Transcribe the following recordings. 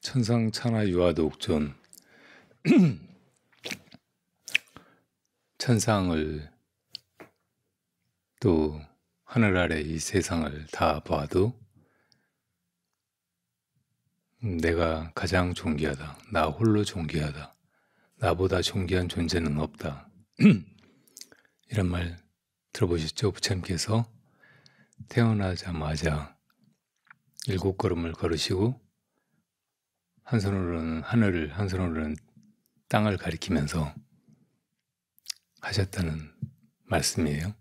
천상천하 유아독존. 천상을 또 하늘 아래 이 세상을 다 봐도 내가 가장 존귀하다. 나 홀로 존귀하다. 나보다 존귀한 존재는 없다. 이런 말 들어보셨죠? 부처님께서 태어나자마자 7걸음을 걸으시고 한 손으로는 하늘을, 한 손으로는 땅을 가리키면서 하셨다는 말씀이에요.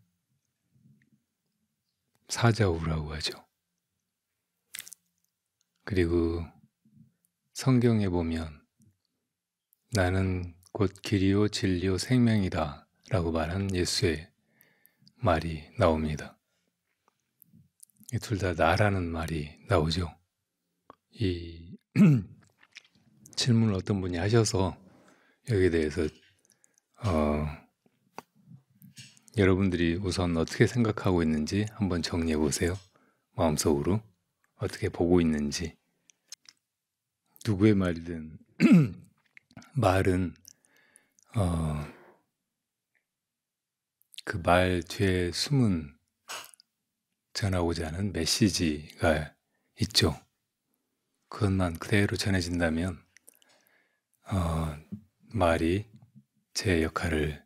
사자우라고 하죠. 그리고 성경에 보면 나는 곧 길이요 진리요 생명이다 라고 말한 예수의 말이 나옵니다. 이 둘 다 나라는 말이 나오죠. 이 질문을 어떤 분이 하셔서 여기에 대해서 여러분들이 우선 어떻게 생각하고 있는지 한번 정리해 보세요. 마음속으로 어떻게 보고 있는지. 누구의 말이든 말은 그 말 뒤에 숨은 전하고자 하는 메시지가 있죠. 그것만 그대로 전해진다면 말이 제 역할을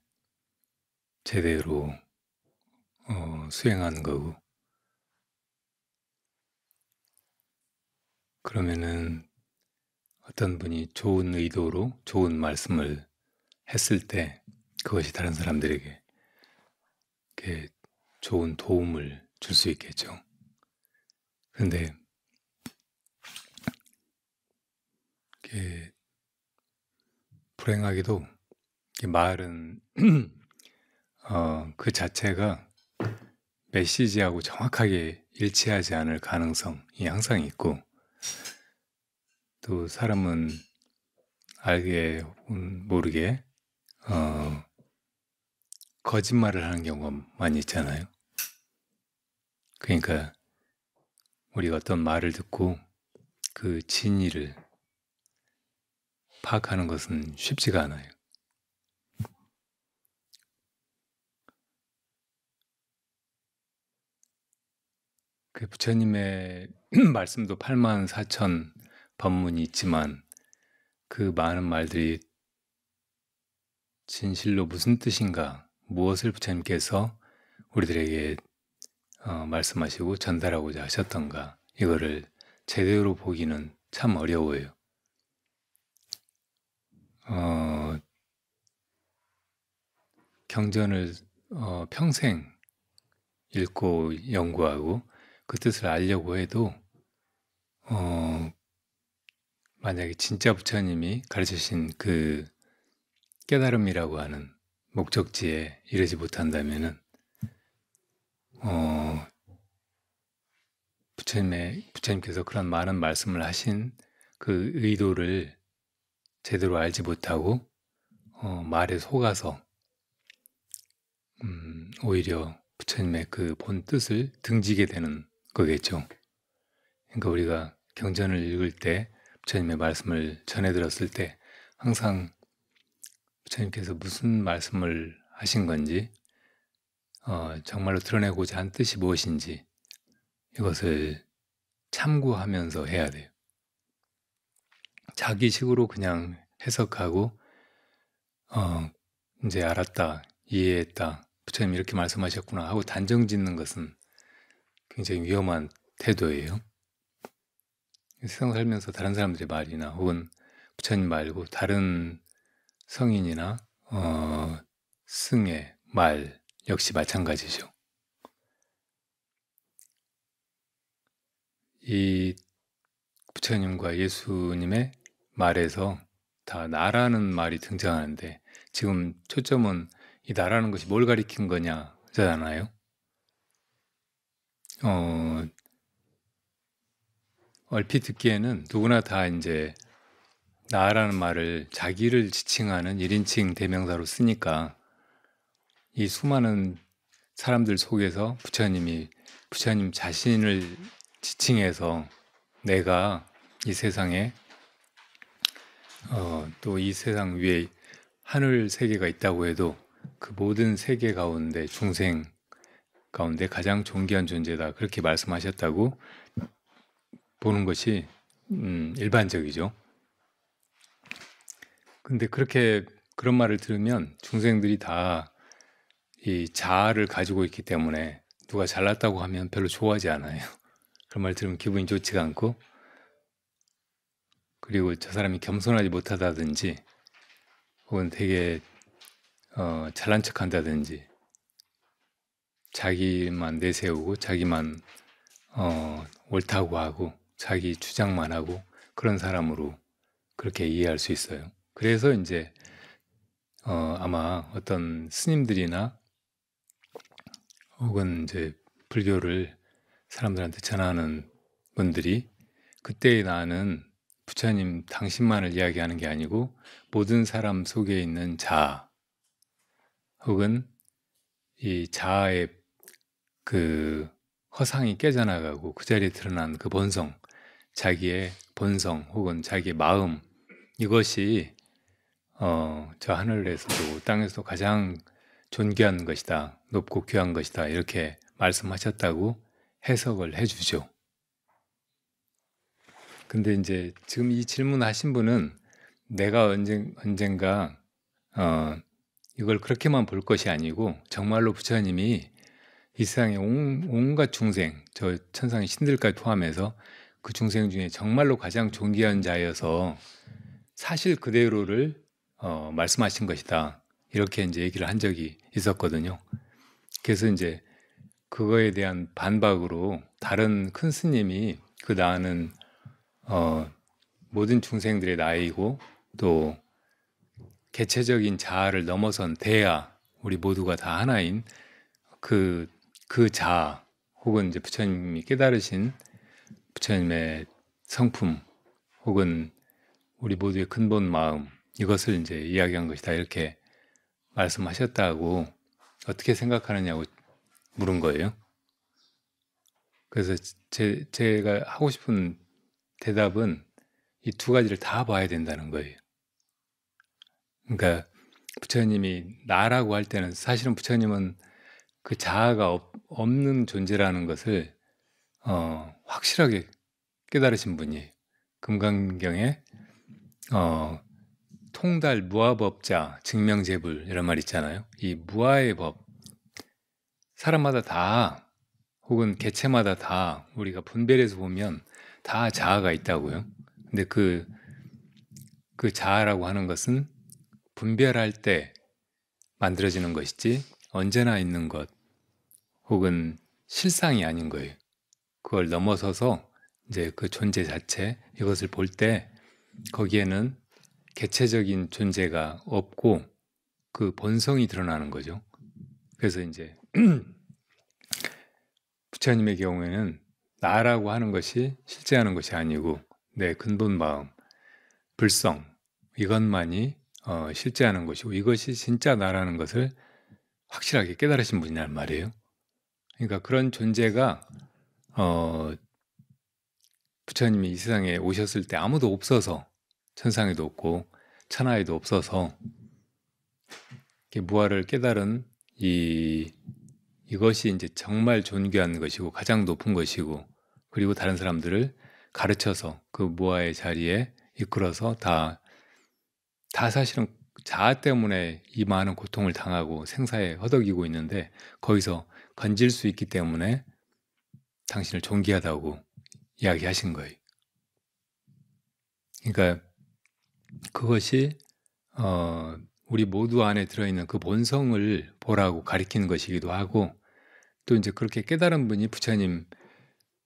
제대로 수행하는 거고, 그러면은 어떤 분이 좋은 의도로 좋은 말씀을 했을 때 그것이 다른 사람들에게 이렇게 좋은 도움을 줄 수 있겠죠. 그런데 불행하게도 말은 그 자체가 메시지하고 정확하게 일치하지 않을 가능성이 항상 있고, 또 사람은 알게 모르게 거짓말을 하는 경우가 많이 있잖아요. 그러니까 우리가 어떤 말을 듣고 그 진위를 파악하는 것은 쉽지가 않아요. 그 부처님의 말씀도 84,000 법문이 있지만 그 많은 말들이 진실로 무슨 뜻인가, 무엇을 부처님께서 우리들에게 말씀하시고 전달하고자 하셨던가, 이거를 제대로 보기는 참 어려워요. 경전을 평생 읽고 연구하고 그 뜻을 알려고 해도 만약에 진짜 부처님이 가르치신 그 깨달음이라고 하는 목적지에 이르지 못한다면은 부처님께서 그런 많은 말씀을 하신 그 의도를 제대로 알지 못하고 말에 속아서 오히려 부처님의 그 본 뜻을 등지게 되는 거겠죠. 그러니까 우리가 경전을 읽을 때, 부처님의 말씀을 전해 들었을 때 항상 부처님께서 무슨 말씀을 하신 건지, 정말로 드러내고자 한 뜻이 무엇인지 이것을 참고하면서 해야 돼요. 자기식으로 그냥 해석하고 이제 알았다, 이해했다, 부처님 이렇게 말씀하셨구나 하고 단정 짓는 것은 굉장히 위험한 태도예요. 세상 살면서 다른 사람들의 말이나 혹은 부처님 말고 다른 성인이나 승의 말 역시 마찬가지죠. 이 부처님과 예수님의 말에서 다 나라는 말이 등장하는데, 지금 초점은 이 나라는 것이 뭘 가리킨 거냐잖아요. 얼핏 듣기에는 누구나 다 이제 나라는 말을 자기를 지칭하는 1인칭 대명사로 쓰니까 이 수많은 사람들 속에서 부처님 자신을 지칭해서 내가 이 세상에 또 이 세상 위에 하늘 세계가 있다고 해도 그 모든 세계 가운데 중생 가운데 가장 존귀한 존재다 그렇게 말씀하셨다고 보는 것이 일반적이죠. 근데 그렇게 그런 말을 들으면 중생들이 다 이 자아를 가지고 있기 때문에 누가 잘났다고 하면 별로 좋아하지 않아요. 그런 말 들으면 기분이 좋지가 않고, 그리고 저 사람이 겸손하지 못하다든지 혹은 되게 잘난 척한다든지 자기만 내세우고 자기만 옳다고 하고 자기 주장만 하고 그런 사람으로 그렇게 이해할 수 있어요. 그래서 이제 아마 어떤 스님들이나 혹은 이제 불교를 사람들한테 전하는 분들이 그때의 나는 부처님 당신만을 이야기하는 게 아니고 모든 사람 속에 있는 자아 혹은 이 자아의 그 허상이 깨져나가고 그 자리에 드러난 그 본성, 자기의 본성 혹은 자기의 마음, 이것이 저 하늘에서도 땅에서도 가장 존귀한 것이다, 높고 귀한 것이다 이렇게 말씀하셨다고 해석을 해주죠. 근데 이제 지금 이 질문하신 분은 내가 언젠가 이걸 그렇게만 볼 것이 아니고 정말로 부처님이 이 세상의 온갖 중생, 저 천상의 신들까지 포함해서 그 중생 중에 정말로 가장 존귀한 자여서 사실 그대로를 말씀하신 것이다. 이렇게 이제 얘기를 한 적이 있었거든요. 그래서 이제 그거에 대한 반박으로 다른 큰 스님이 그 나는 모든 중생들의 나이고 또 개체적인 자아를 넘어선 대야, 우리 모두가 다 하나인 그 자아 혹은 이제 부처님이 깨달으신 부처님의 성품 혹은 우리 모두의 근본 마음, 이것을 이제 이야기한 것이다 이렇게 말씀하셨다고 어떻게 생각하느냐고 물은 거예요. 그래서 제가 하고 싶은 대답은 이 두 가지를 다 봐야 된다는 거예요. 그러니까 부처님이 나라고 할 때는 사실은 부처님은 그 자아가 없는 존재라는 것을 확실하게 깨달으신 분이에요. 금강경에 통달 무아법자 증명재불 이런 말 있잖아요. 이 무아의 법, 사람마다 다 혹은 개체마다 다 우리가 분별해서 보면 다 자아가 있다고요. 근데 그 자아라고 하는 것은 분별할 때 만들어지는 것이지 언제나 있는 것 혹은 실상이 아닌 거예요. 그걸 넘어서서 이제 그 존재 자체, 이것을 볼 때 거기에는 개체적인 존재가 없고 그 본성이 드러나는 거죠. 그래서 이제 부처님의 경우에는 나라고 하는 것이 실제하는 것이 아니고 내 근본 마음, 불성, 이것만이 실제하는 것이고 이것이 진짜 나라는 것을 확실하게 깨달으신 분이란 말이에요. 그러니까 그런 존재가 부처님이 이 세상에 오셨을 때 아무도 없어서, 천상에도 없고 천하에도 없어서 무아를 깨달은 이것이 이제 정말 존귀한 것이고 가장 높은 것이고, 그리고 다른 사람들을 가르쳐서 그 무아의 자리에 이끌어서 다 사실은 자아 때문에 이 많은 고통을 당하고 생사에 허덕이고 있는데 거기서 건질 수 있기 때문에 당신을 존귀하다고 이야기하신 거예요. 그러니까 그것이 우리 모두 안에 들어있는 그 본성을 보라고 가리키는 것이기도 하고, 또 이제 그렇게 깨달은 분이 부처님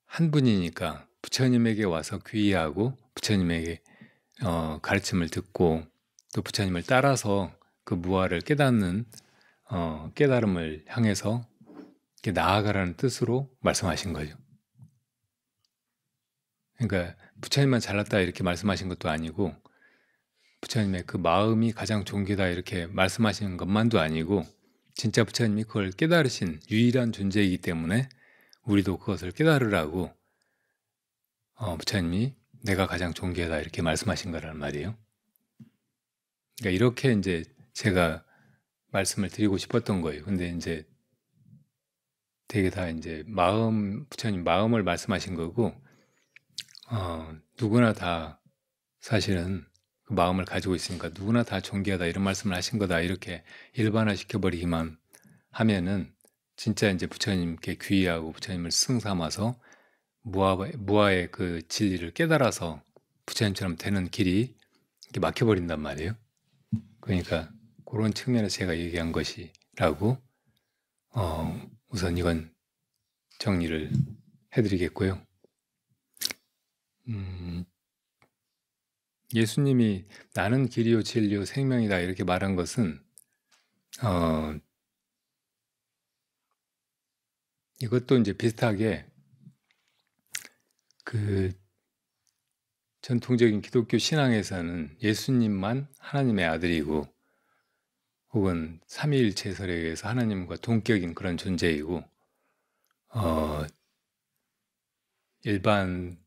한 분이니까 부처님에게 와서 귀의하고 부처님에게 가르침을 듣고 또 부처님을 따라서 그 무아를 깨닫는 깨달음을 향해서 나아가라는 뜻으로 말씀하신 거죠. 그러니까 부처님만 잘났다 이렇게 말씀하신 것도 아니고 부처님의 그 마음이 가장 존귀다 이렇게 말씀하시는 것만도 아니고 진짜 부처님이 그걸 깨달으신 유일한 존재이기 때문에 우리도 그것을 깨달으라고 부처님이 내가 가장 존귀하다 이렇게 말씀하신 거란 말이에요. 그러니까 이렇게 이제 제가 말씀을 드리고 싶었던 거예요. 근데 이제 되게 다 이제 부처님 마음을 말씀하신 거고, 누구나 다 사실은 그 마음을 가지고 있으니까 누구나 다 존귀하다 이런 말씀을 하신 거다 이렇게 일반화 시켜버리기만 하면은 진짜 이제 부처님께 귀의하고 부처님을 스승 삼아서 무아의 그 진리를 깨달아서 부처님처럼 되는 길이 이렇게 막혀버린단 말이에요. 그러니까 그런 측면에서 제가 얘기한 것이라고 우선 이건 정리를 해드리겠고요. 예수님이 나는 길이요 진리요 생명이다 이렇게 말한 것은 이것도 이제 비슷하게 그 전통적인 기독교 신앙에서는 예수님만 하나님의 아들이고 혹은 삼위일체설에 의해서 하나님과 동격인 그런 존재이고 일반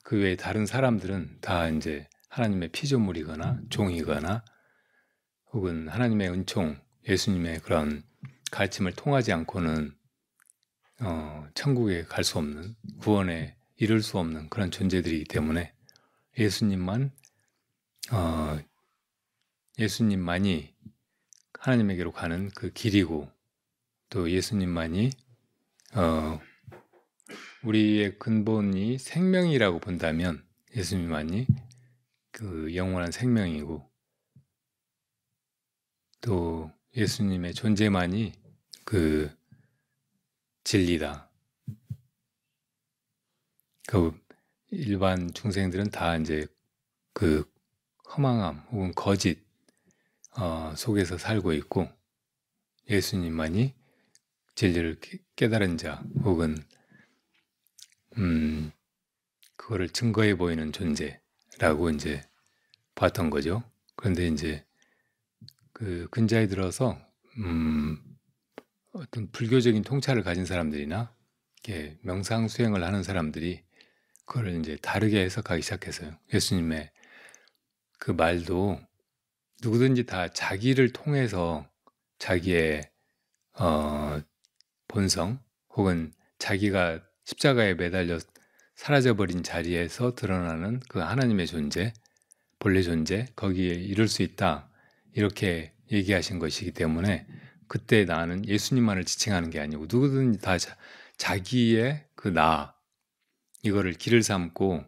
그 외에 다른 사람들은 다 이제 하나님의 피조물이거나 종이거나 혹은 하나님의 은총, 예수님의 그런 가르침을 통하지 않고는 천국에 갈 수 없는, 구원에 이룰 수 없는 그런 존재들이기 때문에 예수님만이 하나님에게로 가는 그 길이고 또 예수님만이 우리의 근본이 생명이라고 본다면 예수님만이 그 영원한 생명이고 또 예수님의 존재만이 그 진리다. 그 일반 중생들은 다 이제 그 허망함 혹은 거짓 속에서 살고 있고 예수님만이 진리를 깨달은 자 혹은 그거를 증거해 보이는 존재라고 이제 봤던 거죠. 그런데 이제 그 근자에 들어서 어떤 불교적인 통찰을 가진 사람들이나 이렇게 명상 수행을 하는 사람들이 그걸 이제 다르게 해석하기 시작했어요. 예수님의 그 말도 누구든지 다 자기를 통해서 자기의 본성 혹은 자기가 십자가에 매달려 사라져버린 자리에서 드러나는 그 하나님의 존재, 본래 존재, 거기에 이룰 수 있다. 이렇게 얘기하신 것이기 때문에 그때 나는 예수님만을 지칭하는 게 아니고 누구든지 다 자기의 그 나, 이거를 길을 삼고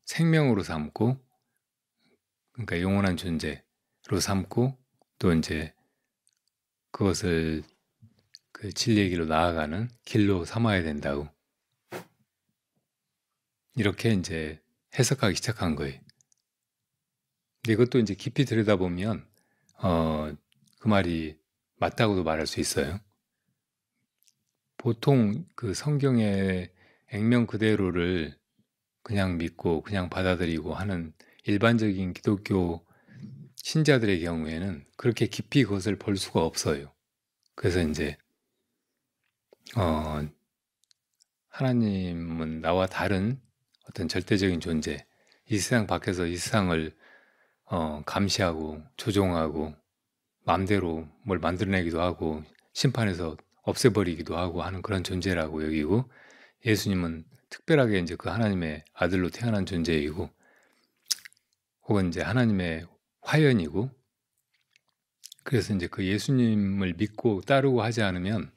생명으로 삼고 그러니까 영원한 존재로 삼고 또 이제 그것을 그 진리의 길로 나아가는 길로 삼아야 된다고 이렇게 이제 해석하기 시작한 거예요. 근데 이것도 이제 깊이 들여다보면 그 말이 맞다고도 말할 수 있어요. 보통 그 성경의 액면 그대로를 그냥 믿고 그냥 받아들이고 하는 일반적인 기독교 신자들의 경우에는 그렇게 깊이 그것을 볼 수가 없어요. 그래서 이제 하나님은 나와 다른 어떤 절대적인 존재, 이 세상 밖에서 이 세상을 감시하고 조종하고 마음대로 뭘 만들어내기도 하고 심판해서 없애버리기도 하고 하는 그런 존재라고 여기고 예수님은 특별하게 이제 그 하나님의 아들로 태어난 존재이고 혹은 이제 하나님의 화연이고 그래서 이제 그 예수님을 믿고 따르고 하지 않으면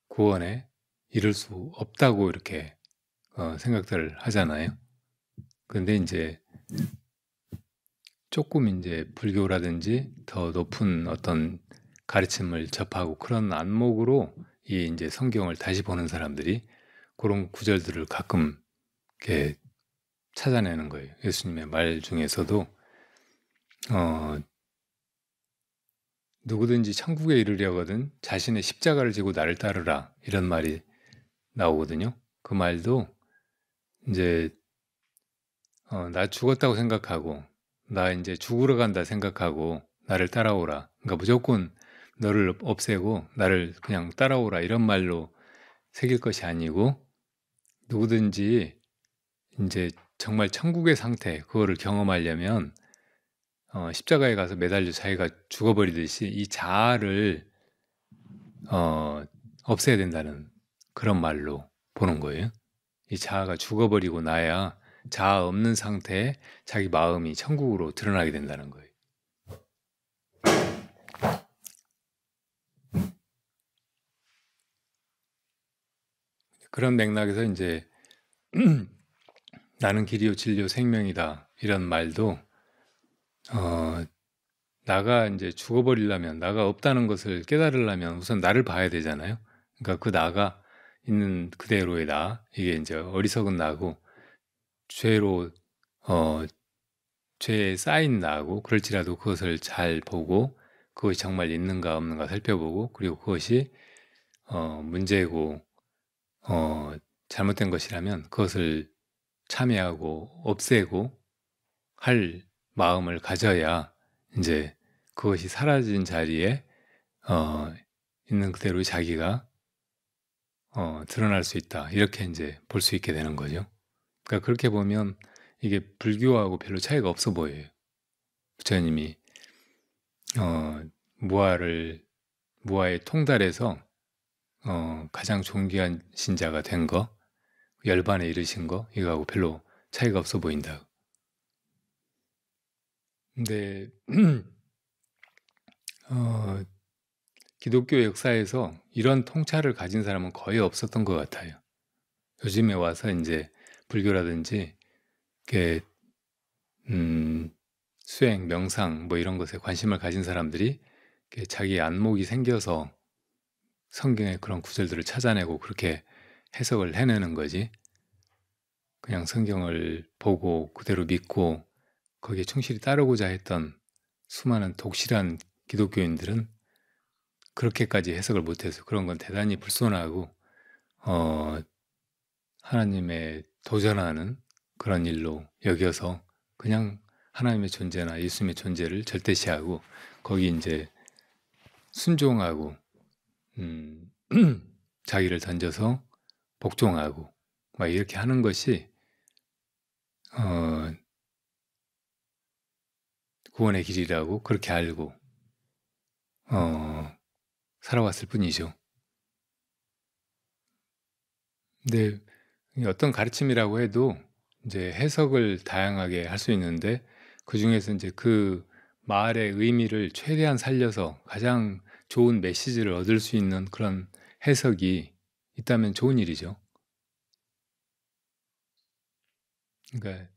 구원에 이를 수 없다고 이렇게 생각들을 하잖아요. 그런데 이제 조금 이제 불교라든지 더 높은 어떤 가르침을 접하고 그런 안목으로 이 이제 성경을 다시 보는 사람들이 그런 구절들을 가끔 이렇게 찾아내는 거예요. 예수님의 말 중에서도 누구든지 천국에 이르려거든 자신의 십자가를 지고 나를 따르라 이런 말이 나오거든요. 그 말도 이제 나 죽었다고 생각하고 나 이제 죽으러 간다 생각하고 나를 따라오라. 그러니까 무조건 너를 없애고 나를 그냥 따라오라 이런 말로 새길 것이 아니고 누구든지 이제 정말 천국의 상태, 그거를 경험하려면 십자가에 가서 매달려 자기가 죽어버리듯이 이 자아를 없애야 된다는 그런 말로 보는 거예요. 이 자아가 죽어버리고 나야 자아 없는 상태에 자기 마음이 천국으로 드러나게 된다는 거예요. 그런 맥락에서 이제 나는 길이요 진리요 생명이다 이런 말도 나가 이제 죽어버리려면, 나가 없다는 것을 깨달으려면 우선 나를 봐야 되잖아요. 그러니까 그 나가 있는 그대로의 나, 이게 이제 어리석은 나고 죄로 죄에 쌓인 나고, 그럴지라도 그것을 잘 보고 그것이 정말 있는가 없는가 살펴보고, 그리고 그것이 문제고 잘못된 것이라면 그것을 참여하고 없애고 할 마음을 가져야 이제 그것이 사라진 자리에 있는 그대로의 자기가 드러날 수 있다. 이렇게 이제 볼 수 있게 되는 거죠. 그러니까 그렇게 보면 이게 불교하고 별로 차이가 없어 보여요. 부처님이 무아의 통달에서 가장 존귀한 신자가 된 거, 열반에 이르신 거, 이거하고 별로 차이가 없어 보인다. 근데 기독교 역사에서 이런 통찰을 가진 사람은 거의 없었던 것 같아요. 요즘에 와서 이제 불교라든지 이렇게 수행, 명상 뭐 이런 것에 관심을 가진 사람들이 자기 안목이 생겨서 성경의 그런 구절들을 찾아내고 그렇게 해석을 해내는 거지. 그냥 성경을 보고 그대로 믿고 거기에 충실히 따르고자 했던 수많은 독실한 기독교인들은 그렇게까지 해석을 못해서 그런 건 대단히 불손하고 하나님의 도전하는 그런 일로 여겨서 그냥 하나님의 존재나 예수님의 존재를 절대시하고 거기 이제 순종하고 자기를 던져서 복종하고 막 이렇게 하는 것이 구원의 길이라고 그렇게 알고 살아왔을 뿐이죠. 근데 어떤 가르침이라고 해도 이제 해석을 다양하게 할 수 있는데 그 중에서 이제 그 말의 의미를 최대한 살려서 가장 좋은 메시지를 얻을 수 있는 그런 해석이 있다면 좋은 일이죠. 그러니까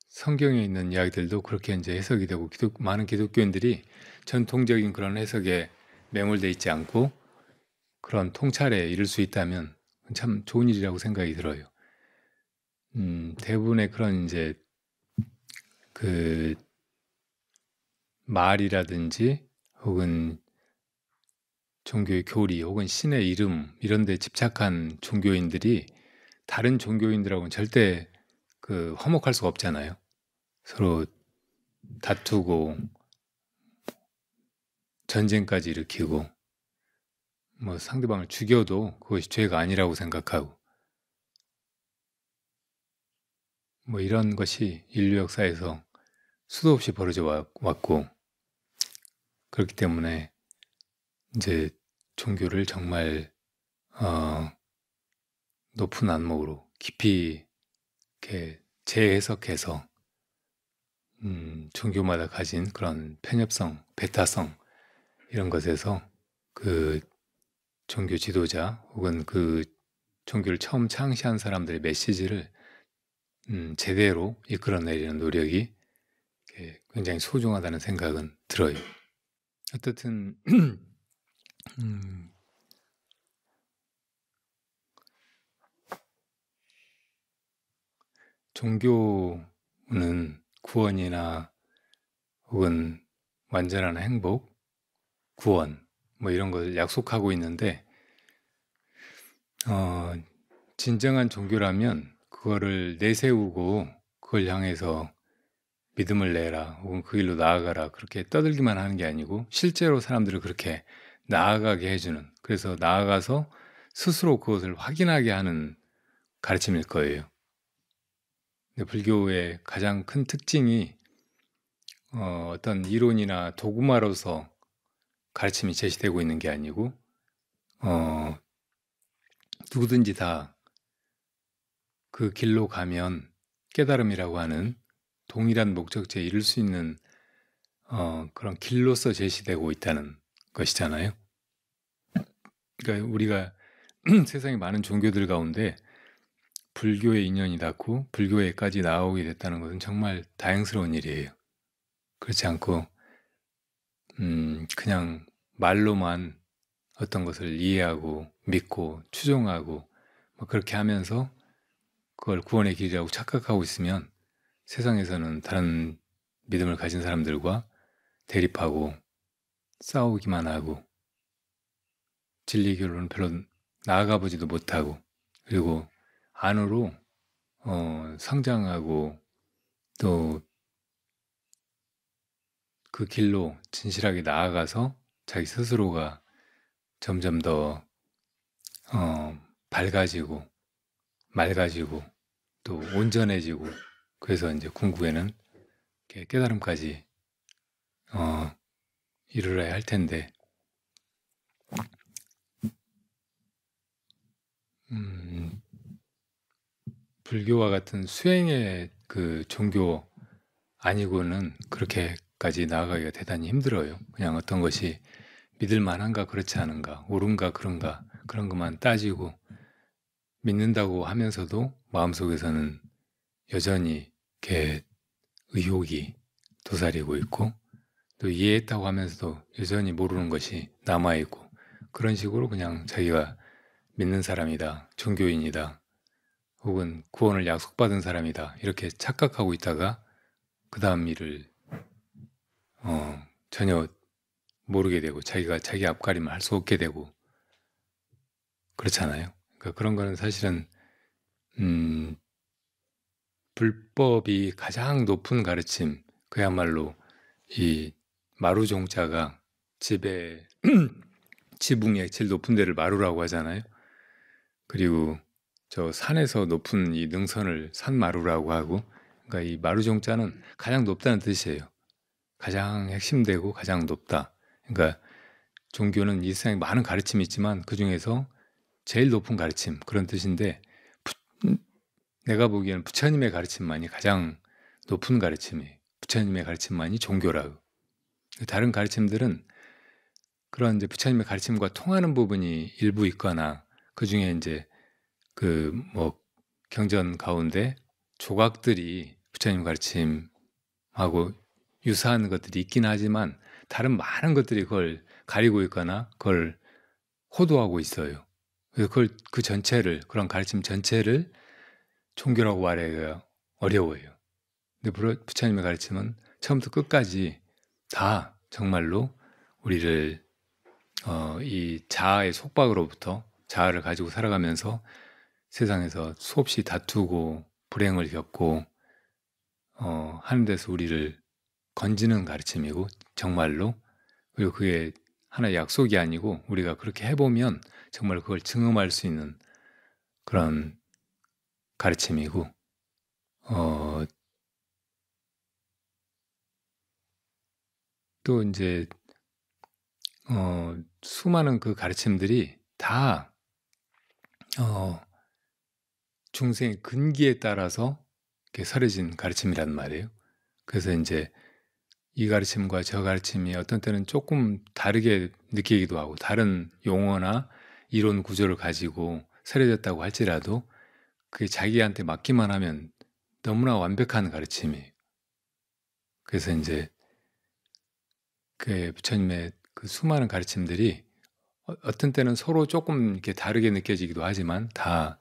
성경에 있는 이야기들도 그렇게 이제 해석이 되고 많은 기독교인들이 전통적인 그런 해석에 매몰돼 있지 않고 그런 통찰에 이를 수 있다면 참 좋은 일이라고 생각이 들어요. 대부분의 그런 이제 그 말이라든지 혹은 종교의 교리 혹은 신의 이름 이런 데 집착한 종교인들이 다른 종교인들하고는 절대 화목할 수가 없잖아요. 서로 다투고 전쟁까지 일으키고 뭐 상대방을 죽여도 그것이 죄가 아니라고 생각하고 뭐 이런 것이 인류 역사에서 수도 없이 벌어져 왔고, 그렇기 때문에 이제 종교를 정말 높은 안목으로 깊이 이렇게 재해석해서 종교마다 가진 그런 편협성, 배타성 이런 것에서 그 종교 지도자 혹은 그 종교를 처음 창시한 사람들의 메시지를 제대로 이끌어내리는 노력이 굉장히 소중하다는 생각은 들어요. 어떻든 종교는 구원이나 혹은 완전한 행복, 구원 뭐 이런 것을 약속하고 있는데 진정한 종교라면 그거를 내세우고 그걸 향해서 믿음을 내라 혹은 그 길로 나아가라 그렇게 떠들기만 하는 게 아니고 실제로 사람들을 그렇게 나아가게 해주는, 그래서 나아가서 스스로 그것을 확인하게 하는 가르침일 거예요. 근데 불교의 가장 큰 특징이 어떤 이론이나 도구마로서 가르침이 제시되고 있는 게 아니고 누구든지 다 그 길로 가면 깨달음이라고 하는 동일한 목적지에 이룰 수 있는 그런 길로서 제시되고 있다는 것이잖아요. 그러니까 우리가 세상에 많은 종교들 가운데 불교에 인연이 닿고 불교에까지 나오게 됐다는 것은 정말 다행스러운 일이에요. 그렇지 않고 그냥 말로만 어떤 것을 이해하고 믿고 추종하고 뭐 그렇게 하면서 그걸 구원의 길이라고 착각하고 있으면 세상에서는 다른 믿음을 가진 사람들과 대립하고 싸우기만 하고 진리 결론은 별로 나아가 보지도 못하고 그리고 안으로 성장하고 또 그 길로 진실하게 나아가서 자기 스스로가 점점 더 밝아지고 맑아지고 또 온전해지고 그래서 이제 궁극에는 깨달음까지 이르러야 할 텐데 불교와 같은 수행의 그 종교 아니고는 그렇게까지 나아가기가 대단히 힘들어요. 그냥 어떤 것이 믿을 만한가 그렇지 않은가 옳은가 그런가 그런 것만 따지고 믿는다고 하면서도 마음속에서는 여전히 이렇게 의혹이 도사리고 있고 또 이해했다고 하면서도 여전히 모르는 것이 남아있고 그런 식으로 그냥 자기가 믿는 사람이다, 종교인이다, 혹은 구원을 약속받은 사람이다 이렇게 착각하고 있다가 그 다음 일을 전혀 모르게 되고 자기가 자기 앞가림을 할 수 없게 되고 그렇잖아요. 그러니까 그런 거는 사실은 불법이 가장 높은 가르침 그야말로 이 마루종자가 집에 지붕의 제일 높은 데를 마루라고 하잖아요. 그리고 저 산에서 높은 이 능선을 산마루라고 하고 그러니까 이 마루종자는 가장 높다는 뜻이에요. 가장 핵심되고 가장 높다. 그러니까 종교는 이 세상에 많은 가르침이 있지만 그 중에서 제일 높은 가르침 그런 뜻인데 내가 보기에는 부처님의 가르침만이 가장 높은 가르침이에요. 부처님의 가르침만이 종교라고. 다른 가르침들은 그런 이제 부처님의 가르침과 통하는 부분이 일부 있거나 그 중에 이제 그 뭐 경전 가운데 조각들이 부처님 가르침하고 유사한 것들이 있긴 하지만 다른 많은 것들이 그걸 가리고 있거나 그걸 호도하고 있어요. 그래서 그걸 그 전체를 그런 가르침 전체를 종교라고 말하기가 어려워요. 근데 부처님의 가르침은 처음부터 끝까지 다 정말로 우리를 이 자아의 속박으로부터 자아를 가지고 살아가면서 세상에서 수없이 다투고 불행을 겪고 하는 데서 우리를 건지는 가르침이고 정말로 그리고 그게 하나의 약속이 아니고 우리가 그렇게 해보면 정말 그걸 증험할 수 있는 그런 가르침이고 또 이제 수많은 그 가르침들이 다 중생의 근기에 따라서 이렇게 서려진 가르침이란 말이에요. 그래서 이제 이 가르침과 저 가르침이 어떤 때는 조금 다르게 느끼기도 하고 다른 용어나 이론 구조를 가지고 서려졌다고 할지라도 그게 자기한테 맞기만 하면 너무나 완벽한 가르침이에요. 그래서 이제 그 부처님의 그 수많은 가르침들이 어떤 때는 서로 조금 이렇게 다르게 느껴지기도 하지만 다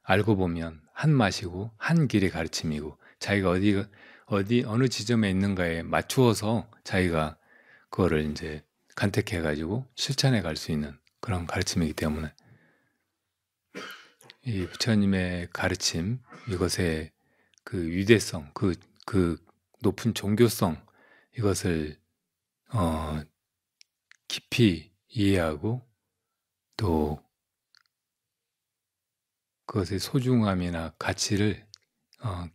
알고 보면 한 맛이고 한 길의 가르침이고 자기가 어느 지점에 있는가에 맞추어서 자기가 그거를 이제 간택해 가지고 실천해 갈 수 있는 그런 가르침이기 때문에 이 부처님의 가르침 이것의 그 위대성 그 높은 종교성 이것을 깊이 이해하고 또 그것의 소중함이나 가치를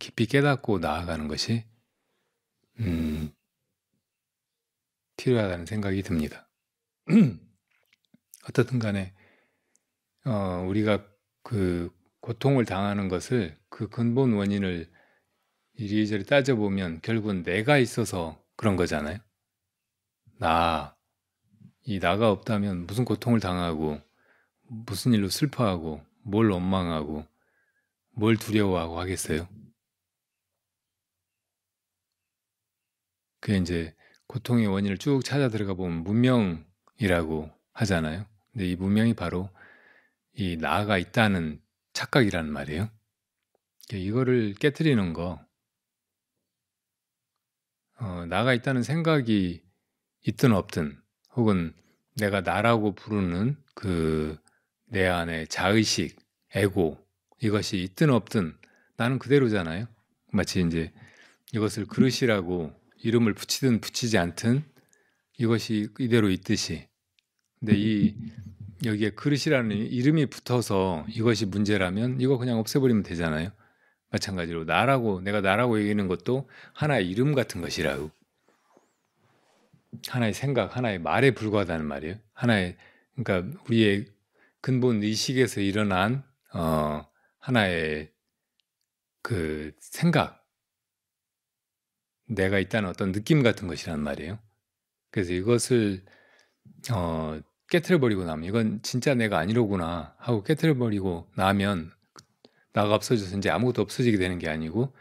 깊이 깨닫고 나아가는 것이 필요하다는 생각이 듭니다. 어떻든 간에 우리가 그 고통을 당하는 것을 그 근본 원인을 이리저리 따져보면 결국은 내가 있어서 그런 거잖아요. 이 나가 없다면 무슨 고통을 당하고 무슨 일로 슬퍼하고 뭘 원망하고 뭘 두려워하고 하겠어요? 그게 이제 고통의 원인을 쭉 찾아 들어가 보면 문명이라고 하잖아요. 근데 이 문명이 바로 이 나가 있다는 착각이라는 말이에요. 이거를 깨트리는 거, 나가 있다는 생각이 있든 없든, 혹은 내가 나라고 부르는 그 내 안에 자의식, 에고, 이것이 있든 없든 나는 그대로잖아요. 마치 이제 이것을 그릇이라고 이름을 붙이든 붙이지 않든 이것이 이대로 있듯이. 근데 여기에 그릇이라는 이름이 붙어서 이것이 문제라면 이거 그냥 없애버리면 되잖아요. 마찬가지로 내가 나라고 얘기하는 것도 하나의 이름 같은 것이라고. 하나의 생각, 하나의 말에 불과하다는 말이에요. 그러니까 우리의 근본 의식에서 일어난 하나의 그 생각, 내가 있다는 어떤 느낌 같은 것이란 말이에요. 그래서 이것을 깨트려버리고 나면 이건 진짜 내가 아니로구나 하고 깨트려버리고 나면 나가 없어져서 이제 아무것도 없어지게 되는 게 아니고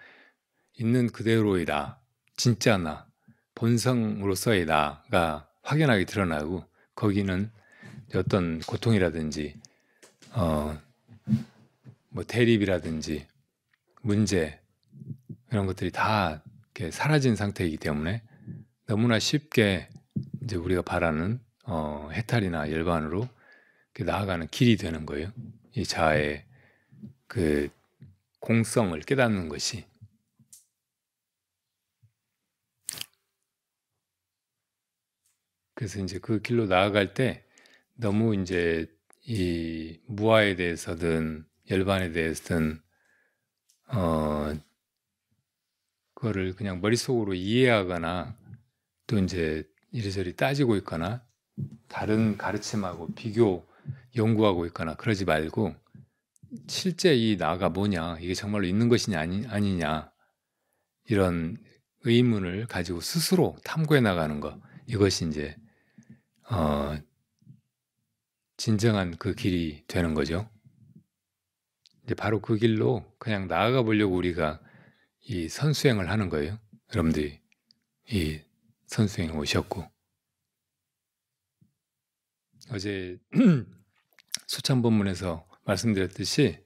있는 그대로의 나, 진짜 나, 본성으로서의 나가 확연하게 드러나고 거기는 어떤 고통이라든지 뭐 대립이라든지 문제 이런 것들이 다 이렇게 사라진 상태이기 때문에 너무나 쉽게 이제 우리가 바라는 해탈이나 열반으로 나아가는 길이 되는 거예요. 이 자아의 그 공성을 깨닫는 것이. 그래서 이제 그 길로 나아갈 때 너무 이제 이 무아에 대해서든 열반에 대해서든 그거를 그냥 머릿속으로 이해하거나 또 이제 이리저리 따지고 있거나 다른 가르침하고 비교 연구하고 있거나 그러지 말고 실제 이 나가 뭐냐, 이게 정말로 있는 것이냐 아니냐 이런 의문을 가지고 스스로 탐구해 나가는 것, 이것이 이제 진정한 그 길이 되는 거죠. 이제 바로 그 길로 그냥 나아가 보려고 우리가 이 선수행을 하는 거예요. 여러분들이 이 선수행 오셨고 어제 수찬본문에서 말씀드렸듯이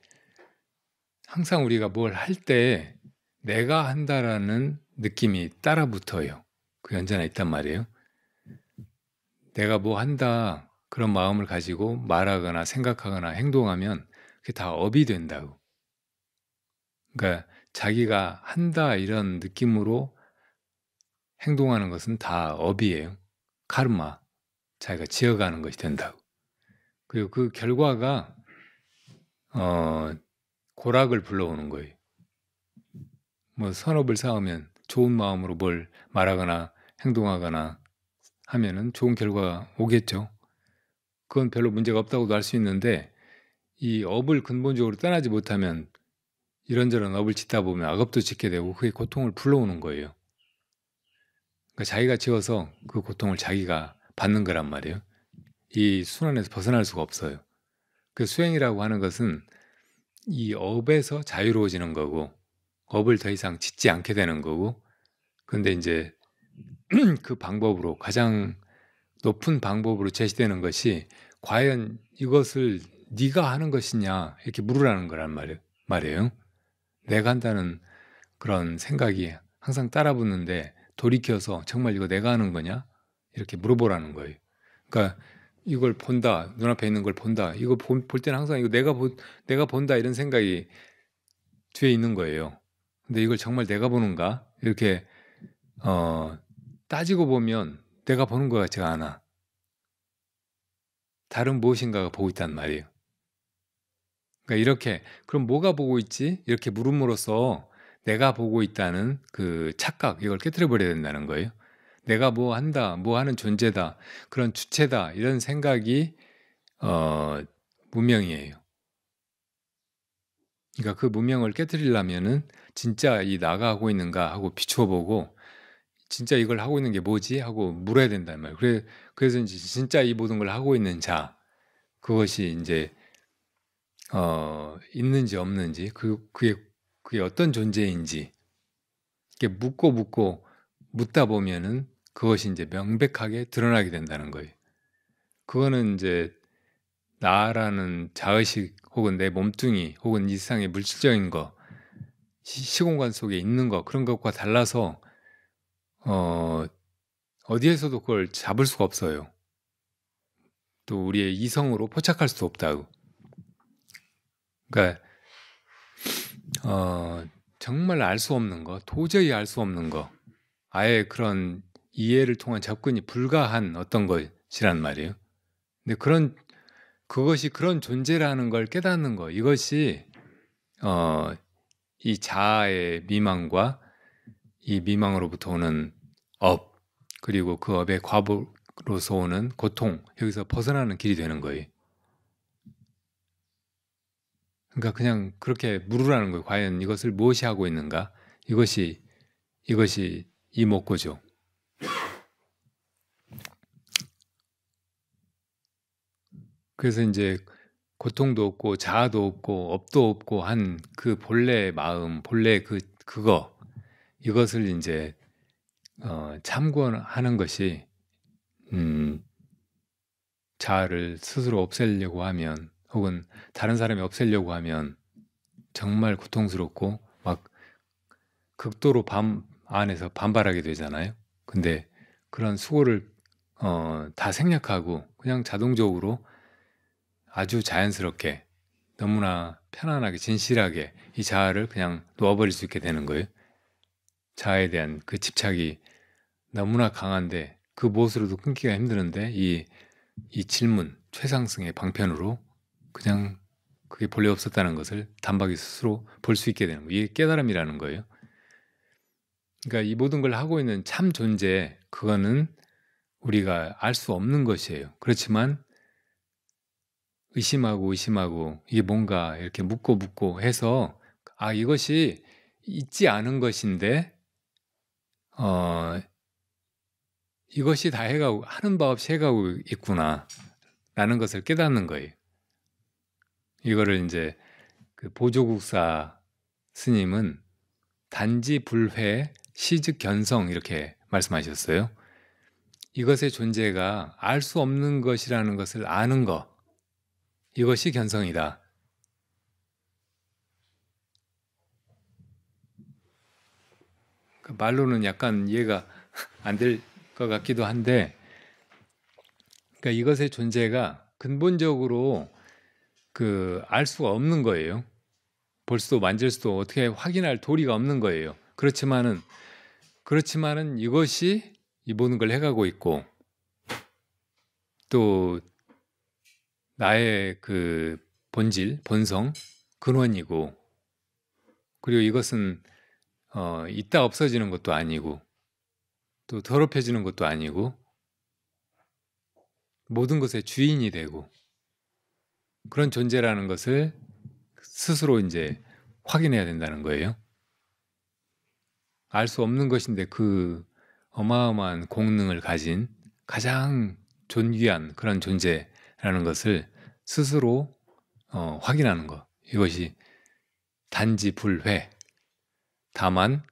항상 우리가 뭘 할 때 내가 한다라는 느낌이 따라 붙어요. 그 언제나 있단 말이에요. 내가 뭐 한다 그런 마음을 가지고 말하거나 생각하거나 행동하면 그게 다 업이 된다고. 그러니까 자기가 한다 이런 느낌으로 행동하는 것은 다 업이에요. 카르마, 자기가 지어가는 것이 된다고. 그리고 그 결과가 고락을 불러오는 거예요. 뭐 선업을 쌓으면 좋은 마음으로 뭘 말하거나 행동하거나 하면은 좋은 결과가 오겠죠. 그건 별로 문제가 없다고도 할 수 있는데 이 업을 근본적으로 떠나지 못하면 이런저런 업을 짓다 보면 악업도 짓게 되고 그게 고통을 불러오는 거예요. 그러니까 자기가 지어서 그 고통을 자기가 받는 거란 말이에요. 이 순환에서 벗어날 수가 없어요. 그 수행이라고 하는 것은 이 업에서 자유로워지는 거고 업을 더 이상 짓지 않게 되는 거고, 근데 이제 그 방법으로 가장 높은 방법으로 제시되는 것이 과연 이것을 네가 하는 것이냐 이렇게 물으라는 거란 말이에요. 내가 한다는 그런 생각이 항상 따라붙는데 돌이켜서 정말 이거 내가 하는 거냐 이렇게 물어보라는 거예요. 그러니까 이걸 본다, 눈앞에 있는 걸 본다, 이거 볼 때는 항상 이거 내가 본다 이런 생각이 뒤에 있는 거예요. 근데 이걸 정말 내가 보는가 이렇게 따지고 보면 내가 보는 것 같지가 않아. 다른 무엇인가가 보고 있단 말이에요. 그러니까 이렇게 그럼 뭐가 보고 있지? 이렇게 물음으로써 내가 보고 있다는 그 착각 이걸 깨뜨려 버려야 된다는 거예요. 내가 뭐 한다, 뭐 하는 존재다, 그런 주체다 이런 생각이 무명이에요. 그러니까 그 무명을 깨뜨리려면은 진짜 이 나가 하고 있는가 하고 비추어 보고 진짜 이걸 하고 있는 게 뭐지 하고 물어야 된단 말이에요. 그래서 이제 진짜 이 모든 걸 하고 있는 자 그것이 이제 있는지 없는지 그게 어떤 존재인지 이렇게 묻고 묻다 보면은 그것이 이제 명백하게 드러나게 된다는 거예요. 그거는 이제 나라는 자의식 혹은 내 몸뚱이 혹은 이 세상의 물질적인 거 시공간 속에 있는 거 그런 것과 달라서 어디에서도 그걸 잡을 수가 없어요. 또 우리의 이성으로 포착할 수도 없다고. 그러니까 정말 알 수 없는 거, 도저히 알 수 없는 거, 아예 그런 이해를 통한 접근이 불가한 어떤 것이란 말이에요. 근데 그것이 그런 존재라는 걸 깨닫는 거, 이것이 이 자아의 미망과 이 미망으로부터 오는 업, 그리고 그 업의 과보로서 오는 고통, 여기서 벗어나는 길이 되는 거예요. 그러니까 그냥 그렇게 물으라는 거예요. 과연 이것을 무엇이 하고 있는가? 이것이 이목구죠. 그래서 이제 고통도 없고 자아도 없고 업도 없고 한 그 본래의 마음, 본래 그거 이것을 이제 참고하는 것이 자아를 스스로 없애려고 하면 혹은 다른 사람이 없애려고 하면 정말 고통스럽고 막 극도로 안에서 반발하게 되잖아요. 근데 그런 수고를 다 생략하고 그냥 자동적으로 아주 자연스럽게 너무나 편안하게 진실하게 이 자아를 그냥 놓아버릴 수 있게 되는 거예요. 자아에 대한 그 집착이 너무나 강한데 그 무엇으로도 끊기가 힘드는데 이 질문, 최상승의 방편으로 그냥 그게 본래 없었다는 것을 단박에 스스로 볼 수 있게 되는 거예요. 이게 깨달음이라는 거예요. 그러니까 이 모든 걸 하고 있는 참 존재, 그거는 우리가 알 수 없는 것이에요. 그렇지만 의심하고 이게 뭔가 이렇게 묻고 해서 이것이 있지 않은 것인데 이것이 다 해가고 하는 바 없이 해가고 있구나 라는 것을 깨닫는 거예요. 이거를 이제 그 보조국사 스님은 단지 불회 시즉 견성 이렇게 말씀하셨어요. 이것의 존재가 알 수 없는 것이라는 것을 아는 것, 이것이 견성이다. 말로는 약간 이해가 안 될 것 같기도 한데, 그러니까 이것의 존재가 근본적으로 알 수가 없는 거예요. 볼 수도 만질 수도 어떻게 확인할 도리가 없는 거예요. 그렇지만은 이것이 이 모든 걸 해가고 있고 또 나의 그 본질, 본성, 근원이고 그리고 이것은 있다 없어지는 것도 아니고 또 더럽혀지는 것도 아니고 모든 것의 주인이 되고 그런 존재라는 것을 스스로 이제 확인해야 된다는 거예요. 알 수 없는 것인데 그 어마어마한 공능을 가진 가장 존귀한 그런 존재라는 것을 스스로 확인하는 것. 이것이 단지 불회. 다만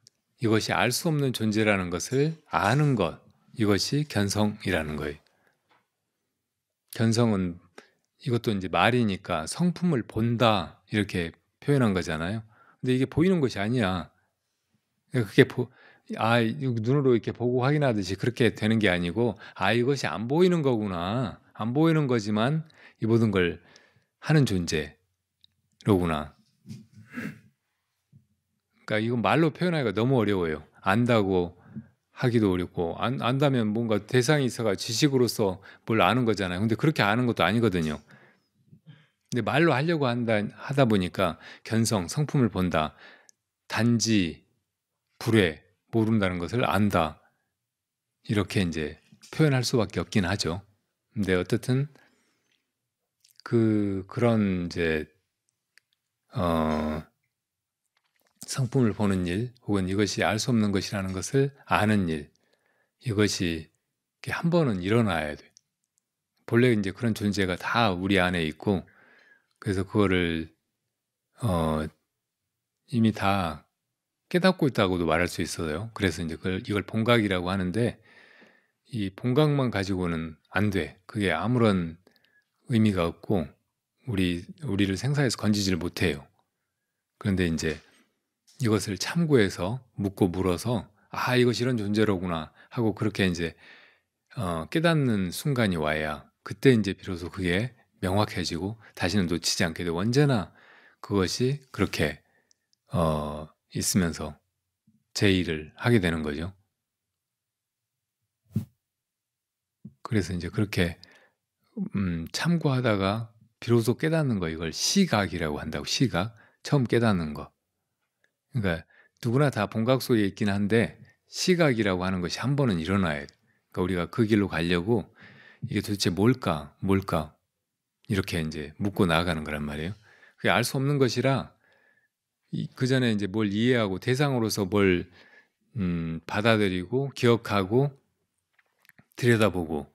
이것이 알 수 없는 존재라는 것을 아는 것. 이것이 견성이라는 거예요. 견성은 이것도 이제 말이니까 성품을 본다 이렇게 표현한 거잖아요. 근데 이게 보이는 것이 아니야. 그게 눈으로 이렇게 보고 확인하듯이 그렇게 되는 게 아니고 이것이 안 보이는 거구나. 안 보이는 거지만 이 모든 걸 하는 존재로구나. 그러니까 이건 말로 표현하기가 너무 어려워요. 안다고 하기도 어렵고 안다면 뭔가 대상이 있어가 지식으로서 뭘 아는 거잖아요. 근데 그렇게 아는 것도 아니거든요. 근데 말로 하려고 하다 보니까 견성, 성품을 본다, 단지, 불회, 모른다는 것을 안다, 이렇게 이제 표현할 수밖에 없긴 하죠. 근데 어쨌든 그런 이제 성품을 보는 일, 혹은 이것이 알 수 없는 것이라는 것을 아는 일, 이것이 한 번은 일어나야 돼. 본래 이제 그런 존재가 다 우리 안에 있고, 그래서 그거를 이미 다 깨닫고 있다고도 말할 수 있어요. 그래서 이제 이걸 본각이라고 하는데, 이 본각만 가지고는 안 돼. 그게 아무런 의미가 없고 우리를 생사에서 건지지를 못해요. 그런데 이제 이것을 참고해서 묻고 물어서 아, 이것이 이런 존재로구나 하고 그렇게 이제 깨닫는 순간이 와야 그때 이제 비로소 그게 명확해지고 다시는 놓치지 않게 되고 언제나 그것이 그렇게 있으면서 제 일을 하게 되는 거죠. 그래서 이제 그렇게 참고하다가 비로소 깨닫는 거, 이걸 시각이라고 한다고. 시각, 처음 깨닫는 거. 그러니까 누구나 다 본각 속에 있긴 한데 시각이라고 하는 것이 한 번은 일어나야 돼. 그러니까 우리가 그 길로 가려고 이게 도대체 뭘까 이렇게 이제 묻고 나아가는 거란 말이에요. 그게 알 수 없는 것이라 그 전에 이제 뭘 이해하고 대상으로서 뭘 받아들이고 기억하고 들여다보고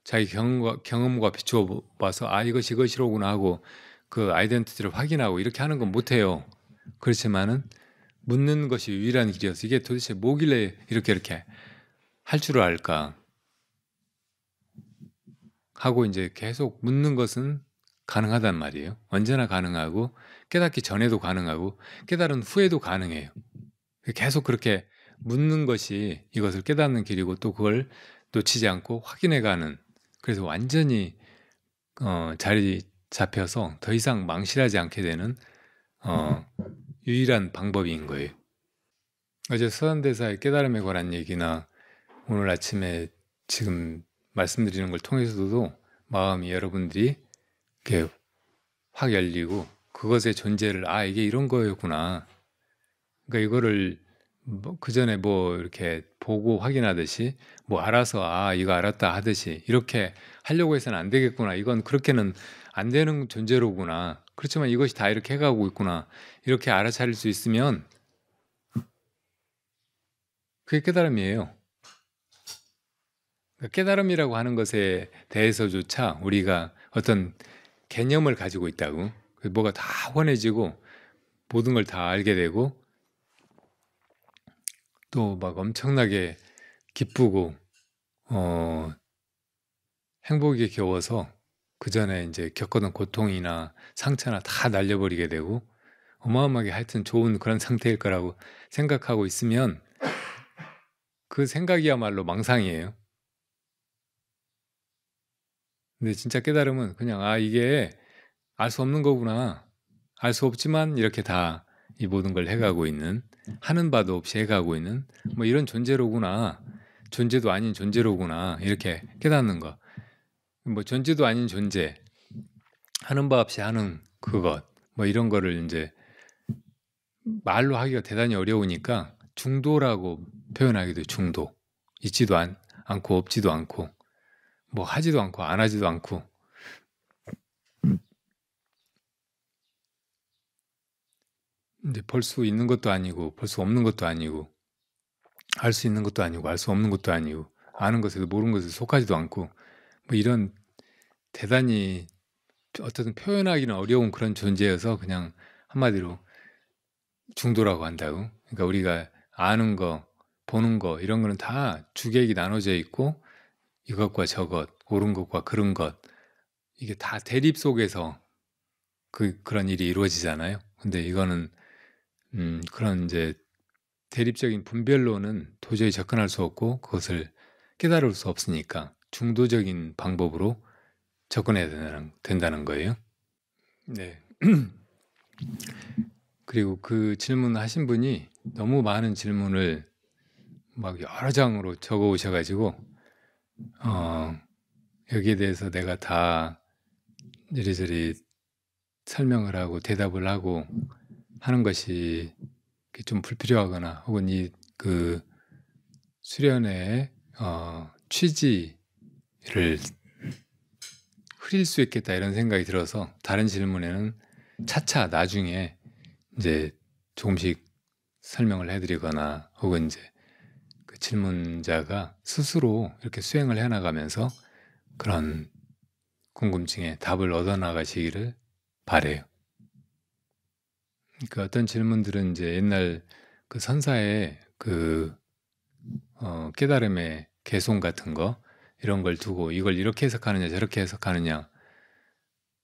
자기 경험과 비추어 봐서 아, 이것이 이것이로구나 하고 그 아이덴티티를 확인하고 이렇게 하는 건 못해요. 그렇지만은 묻는 것이 유일한 길이어서 이게 도대체 뭐길래 이렇게 할 줄을 알까 하고 이제 계속 묻는 것은 가능하단 말이에요. 언제나 가능하고 깨닫기 전에도 가능하고 깨달은 후에도 가능해요. 계속 그렇게 묻는 것이 이것을 깨닫는 길이고 또 그걸 놓치지 않고 확인해가는, 그래서 완전히 자리 잡혀서 더 이상 망실하지 않게 되는 유일한 방법인 거예요. 어제 서산대사의 깨달음에 관한 얘기나 오늘 아침에 지금 말씀드리는 걸 통해서도 마음이 여러분들이 이렇게 확 열리고 그것의 존재를 아, 이게 이런 거였구나. 그러니까 이거를 그 전에 뭐 이렇게 보고 확인하듯이 뭐 알아서 아, 이거 알았다 하듯이 이렇게 하려고 해서는 안 되겠구나. 이건 그렇게는 안 되는 존재로구나. 그렇지만 이것이 다 이렇게 해가고 있구나. 이렇게 알아차릴 수 있으면 그게 깨달음이에요. 그러니까 깨달음이라고 하는 것에 대해서조차 우리가 어떤 개념을 가지고 있다고. 뭐가 다 환해지고 모든 걸 다 알게 되고 또 막 엄청나게 기쁘고 행복이 겨워서 그 전에 이제 겪었던 고통이나 상처나 다 날려버리게 되고 어마어마하게 하여튼 좋은 그런 상태일 거라고 생각하고 있으면 그 생각이야말로 망상이에요. 근데 진짜 깨달음은 그냥 아, 이게 알 수 없는 거구나. 알 수 없지만 이렇게 다 이 모든 걸 해가고 있는, 하는 바도 없이 해가고 있는 뭐 이런 존재로구나. 존재도 아닌 존재로구나. 이렇게 깨닫는 거. 뭐 존재도 아닌 존재, 하는 바 없이 하는 그것, 뭐 이런 거를 이제 말로 하기가 대단히 어려우니까 중도라고 표현하기도 해요. 중도. 있지도 않고 없지도 않고 뭐 하지도 않고 안 하지도 않고 이제 볼 수 있는 것도 아니고 볼 수 없는 것도 아니고 알 수 있는 것도 아니고 알 수 없는 것도 아니고 아는 것에도 모르는 것에 속하지도 않고 뭐 이런 대단히 어떻든 표현하기는 어려운 그런 존재여서 그냥 한마디로 중도라고 한다고. 그러니까 우리가 아는 거, 보는 거 이런 거는 다 주객이 나눠져 있고 이것과 저것, 옳은 것과 그른 것 이게 다 대립 속에서 그런 일이 이루어지잖아요. 근데 이거는 그런 이제 대립적인 분별로는 도저히 접근할 수 없고 그것을 깨달을 수 없으니까 중도적인 방법으로 접근해야 된다는 거예요. 네. 그리고 그 질문하신 분이 너무 많은 질문을 막 여러 장으로 적어 오셔가지고 여기에 대해서 내가 다 이리저리 설명을 하고 대답을 하고 하는 것이 좀 불필요하거나 혹은 이 그 수련회의 취지를 흐릴 수 있겠다 이런 생각이 들어서 다른 질문에는 차차 나중에 이제 조금씩 설명을 해드리거나 혹은 이제 그 질문자가 스스로 이렇게 수행을 해나가면서 그런 궁금증에 답을 얻어나가시기를 바래요. 그 어떤 질문들은 이제 옛날 그 선사의 그 깨달음의 개송 같은 거 이런 걸 두고 이걸 이렇게 해석하느냐 저렇게 해석하느냐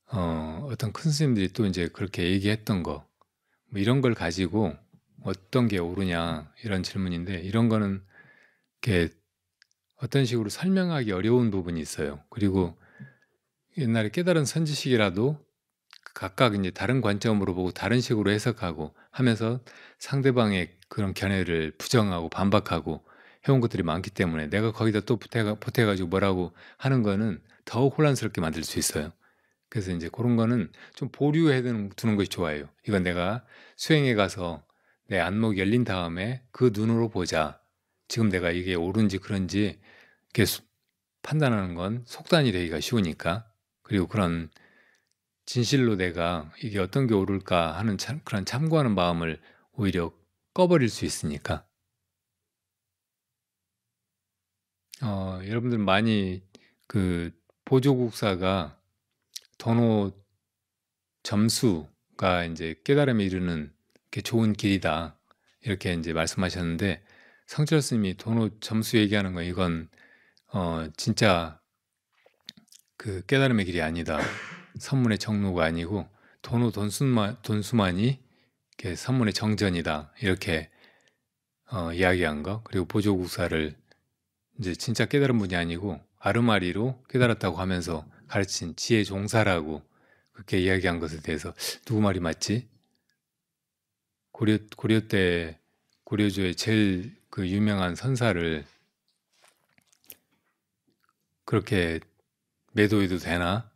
어떤 큰 스님들이 또 이제 그렇게 얘기했던 거 뭐 이런 걸 가지고 어떤 게 옳으냐 이런 질문인데 이런 거는 이렇게 어떤 식으로 설명하기 어려운 부분이 있어요. 그리고 옛날에 깨달은 선지식이라도 각각 이제 다른 관점으로 보고 다른 식으로 해석하고 하면서 상대방의 그런 견해를 부정하고 반박하고 해온 것들이 많기 때문에 내가 거기다 또 보태가지고 뭐라고 하는 거는 더욱 혼란스럽게 만들 수 있어요. 그래서 이제 그런 거는 좀 보류해 두는 것이 좋아요. 이건 내가 수행에 가서 내 안목이 열린 다음에 그 눈으로 보자. 지금 내가 이게 옳은지 그런지 이렇게 판단하는 건 속단이 되기가 쉬우니까. 그리고 그런 진실로 내가 이게 어떤 게 옳을까 하는 그런 참고하는 마음을 오히려 꺼버릴 수 있으니까. 여러분들 많이 그 보조국사가 도노 점수가 이제 깨달음에 이르는 게 좋은 길이다 이렇게 이제 말씀하셨는데 성철 스님이 도노 점수 얘기하는 건 이건 진짜 그 깨달음의 길이 아니다. 선문의 정로가 아니고 도노 돈수만이 선문의 정전이다 이렇게 이야기한 거. 그리고 보조국사를 이제 진짜 깨달은 분이 아니고 아르마리로 깨달았다고 하면서 가르친 지혜 종사라고 그렇게 이야기한 것에 대해서 누구 말이 맞지? 고려 때 고려주의 제일 그 유명한 선사를 그렇게 매도해도 되나?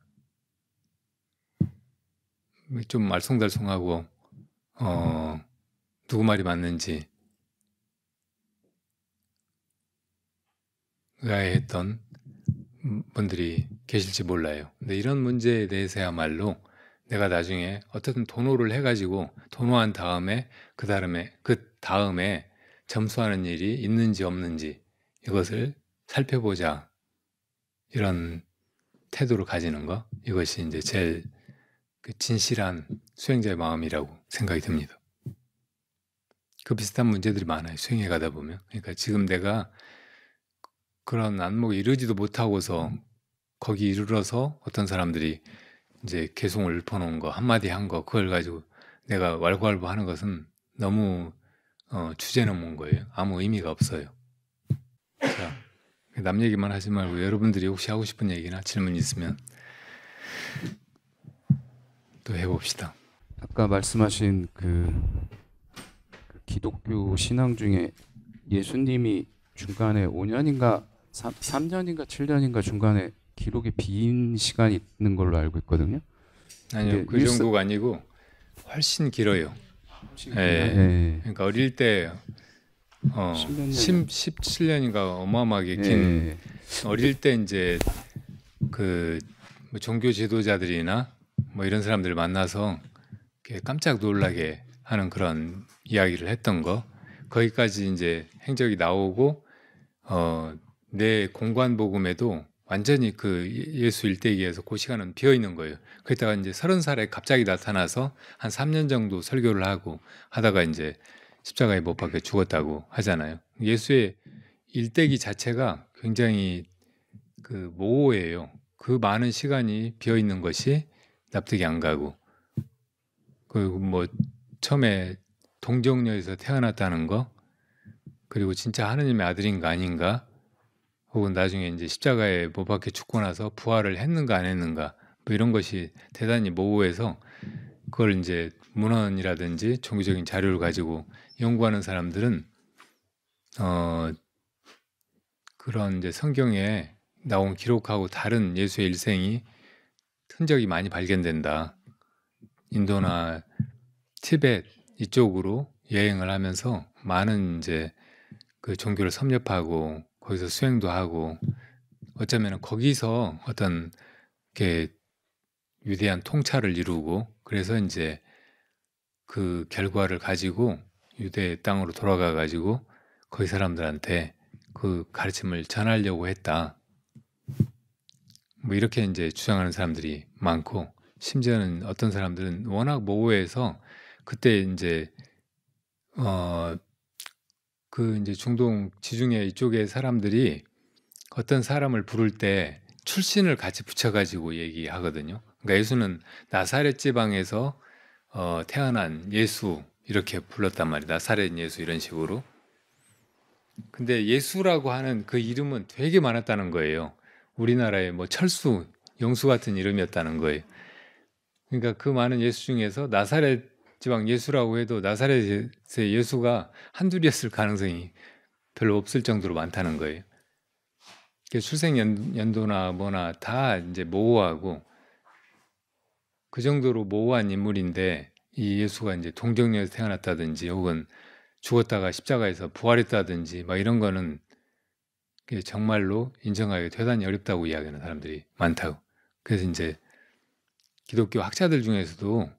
좀 알쏭달쏭하고 누구 말이 맞는지 의아해했던 분들이 계실지 몰라요. 근데 이런 문제에 대해서야말로 내가 나중에 어쨌든 도노를 해가지고 도노한 다음에 그 다음에 점수하는 일이 있는지 없는지 이것을 살펴보자 이런 태도를 가지는 거 이것이 이제 제일 그 진실한 수행자의 마음이라고 생각이 듭니다. 그 비슷한 문제들이 많아요. 수행해 가다 보면. 그러니까 지금 내가 그런 안목에 이르지도 못하고서 거기 이르러서 어떤 사람들이 이제 개송을 읊어놓은 거 한마디 한 거 그걸 가지고 내가 왈가왈부하는 것은 너무 주제 넘은 거예요. 아무 의미가 없어요. 자, 남 얘기만 하지 말고 여러분들이 혹시 하고 싶은 얘기나 질문 있으면 또 해봅시다. 아까 말씀하신 그 기독교 신앙 중에 예수님이 중간에 5년인가 3년인가 7년인가 중간에 기록에 빈 시간이 있는 걸로 알고 있거든요. 아니요, 그 정도가 아니고 훨씬 길어요. 예. 그러니까 어릴 때 17년인가 어마어마하게 긴 어릴 때 이제 그 뭐 종교 지도자들이나 뭐 이런 사람들을 만나서 깜짝 놀라게 하는 그런 이야기를 했던 거 거기까지 이제 행적이 나오고 내 공관 복음에도 완전히 그 예수 일대기에서 그 시간은 비어 있는 거예요. 그러다가 이제 30살에 갑자기 나타나서 한 3년 정도 설교를 하고 하다가 이제 십자가에 못 박혀 죽었다고 하잖아요. 예수의 일대기 자체가 굉장히 그 모호해요. 그 많은 시간이 비어 있는 것이 납득이 안 가고 그리고 뭐 처음에 동정녀에서 태어났다는 거 그리고 진짜 하느님의 아들인가 아닌가 혹은 나중에 이제 십자가에 못 박혀 죽고 나서 부활을 했는가 안 했는가 뭐 이런 것이 대단히 모호해서 그걸 이제 문헌이라든지 종교적인 자료를 가지고 연구하는 사람들은 그런 이제 성경에 나온 기록하고 다른 예수의 일생이 흔적이 많이 발견된다. 인도나 티벳 이쪽으로 여행을 하면서 많은 이제 그 종교를 섭렵하고 거기서 수행도 하고 어쩌면 거기서 어떤 이렇게 위대한 통찰을 이루고 그래서 이제 그 결과를 가지고 유대 땅으로 돌아가 가지고 거기 사람들한테 그 가르침을 전하려고 했다. 뭐 이렇게 이제 주장하는 사람들이 많고 심지어는 어떤 사람들은 워낙 모호해서 그때 이제 그 이제 중동 지중해 이쪽의 사람들이 어떤 사람을 부를 때 출신을 같이 붙여가지고 얘기하거든요. 그러니까 예수는 나사렛 지방에서 태어난 예수 이렇게 불렀단 말이에요. 나사렛 예수 이런 식으로. 근데 예수라고 하는 그 이름은 되게 많았다는 거예요. 우리나라의 뭐 철수, 영수 같은 이름이었다는 거예요. 그러니까 그 많은 예수 중에서 나사렛 지방 예수라고 해도 나사렛의 예수가 한둘이었을 가능성이 별로 없을 정도로 많다는 거예요. 출생 연도나 뭐나 다 이제 모호하고 그 정도로 모호한 인물인데 이 예수가 이제 동정녀에서 태어났다든지 혹은 죽었다가 십자가에서 부활했다든지 막 이런 거는 정말로 인정하기 대단히 어렵다고 이야기하는 사람들이 많다고. 그래서 이제 기독교 학자들 중에서도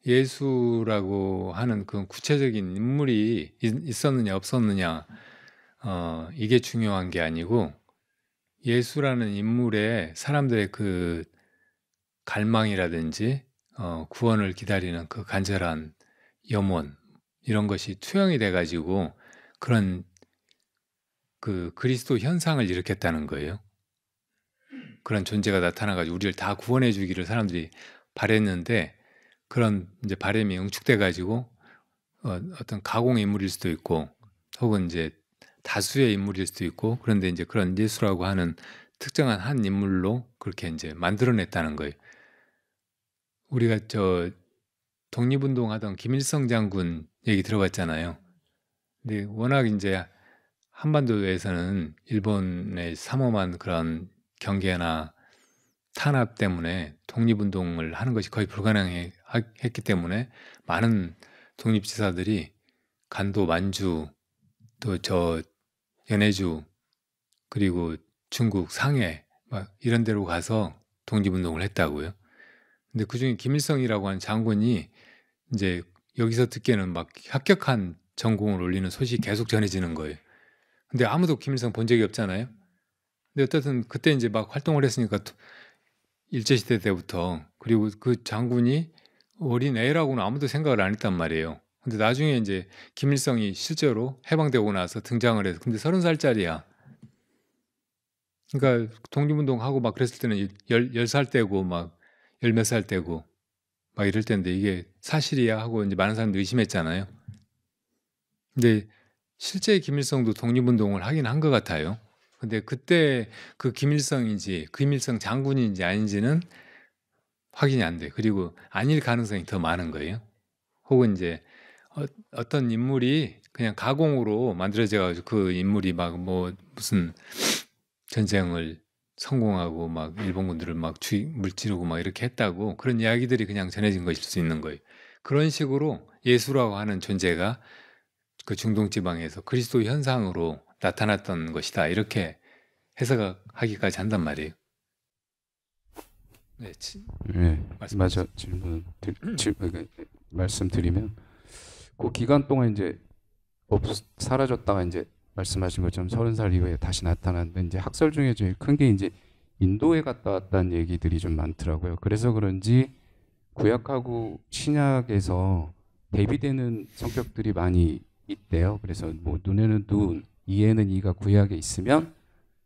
예수라고 하는 그 구체적인 인물이 있었느냐 없었느냐 이게 중요한 게 아니고 예수라는 인물의 사람들의 그 갈망이라든지 구원을 기다리는 그 간절한 염원 이런 것이 투영이 돼가지고 그런 그 그리스도 현상을 일으켰다는 거예요. 그런 존재가 나타나가지고 우리를 다 구원해 주기를 사람들이 바랬는데 그런 이제 바람이 응축돼가지고 어떤 가공의 인물일 수도 있고 혹은 이제 다수의 인물일 수도 있고 그런데 이제 그런 예수라고 하는 특정한 한 인물로 그렇게 이제 만들어냈다는 거예요. 우리가 저 독립운동하던 김일성 장군 얘기 들어봤잖아요. 근데 워낙 이제 한반도에서는 일본의 삼엄한 그런 경계나 탄압 때문에 독립운동을 하는 것이 거의 불가능했기 때문에 많은 독립지사들이 간도, 만주, 또 저 연해주 그리고 중국 상해 막 이런 데로 가서 독립운동을 했다고요. 근데 그중에 김일성이라고 하는 장군이 이제 여기서 듣기에는 막 합격한 전공을 올리는 소식이 계속 전해지는 거예요. 근데 아무도 김일성 본 적이 없잖아요. 근데 어쨌든 그때 이제 막 활동을 했으니까 일제시대 때부터 그리고 그 장군이 어린 애라고는 아무도 생각을 안 했단 말이에요. 근데 나중에 이제 김일성이 실제로 해방되고 나서 등장을 해서 근데 30살짜리야. 그러니까 독립운동하고 막 그랬을 때는 10살 때고 막 열 몇 살 때고 막 이럴 때인데 이게 사실이야 하고 이제 많은 사람들이 의심했잖아요. 근데 실제 김일성도 독립운동을 하긴 한 것 같아요. 근데 그때 그 김일성인지 김일성 장군인지 아닌지는 확인이 안 돼. 그리고 아닐 가능성이 더 많은 거예요. 혹은 이제 어떤 인물이 그냥 가공으로 만들어져 가지고 그 인물이 막 뭐 무슨 전쟁을 성공하고 막 일본군들을 막 물찌르고 막 이렇게 했다고 그런 이야기들이 그냥 전해진 것일 수 있는 거예요. 그런 식으로 예수라고 하는 존재가 그 중동 지방에서 그리스도 현상으로 나타났던 것이다. 이렇게 해석하기까지 한단 말이에요. 네, 네, 맞아. 말씀드리면 그 기간 동안 이제 사라졌다가 이제 말씀하신 것처럼 30살 이후에 다시 나타났는데 이제 학설 중에 제일 큰 게 이제 인도에 갔다 왔다는 얘기들이 좀 많더라고요. 그래서 그런지 구약하고 신약에서 대비되는 성격들이 많이 있대요. 그래서 뭐 눈에는 눈, 이에는 이가 구약에 있으면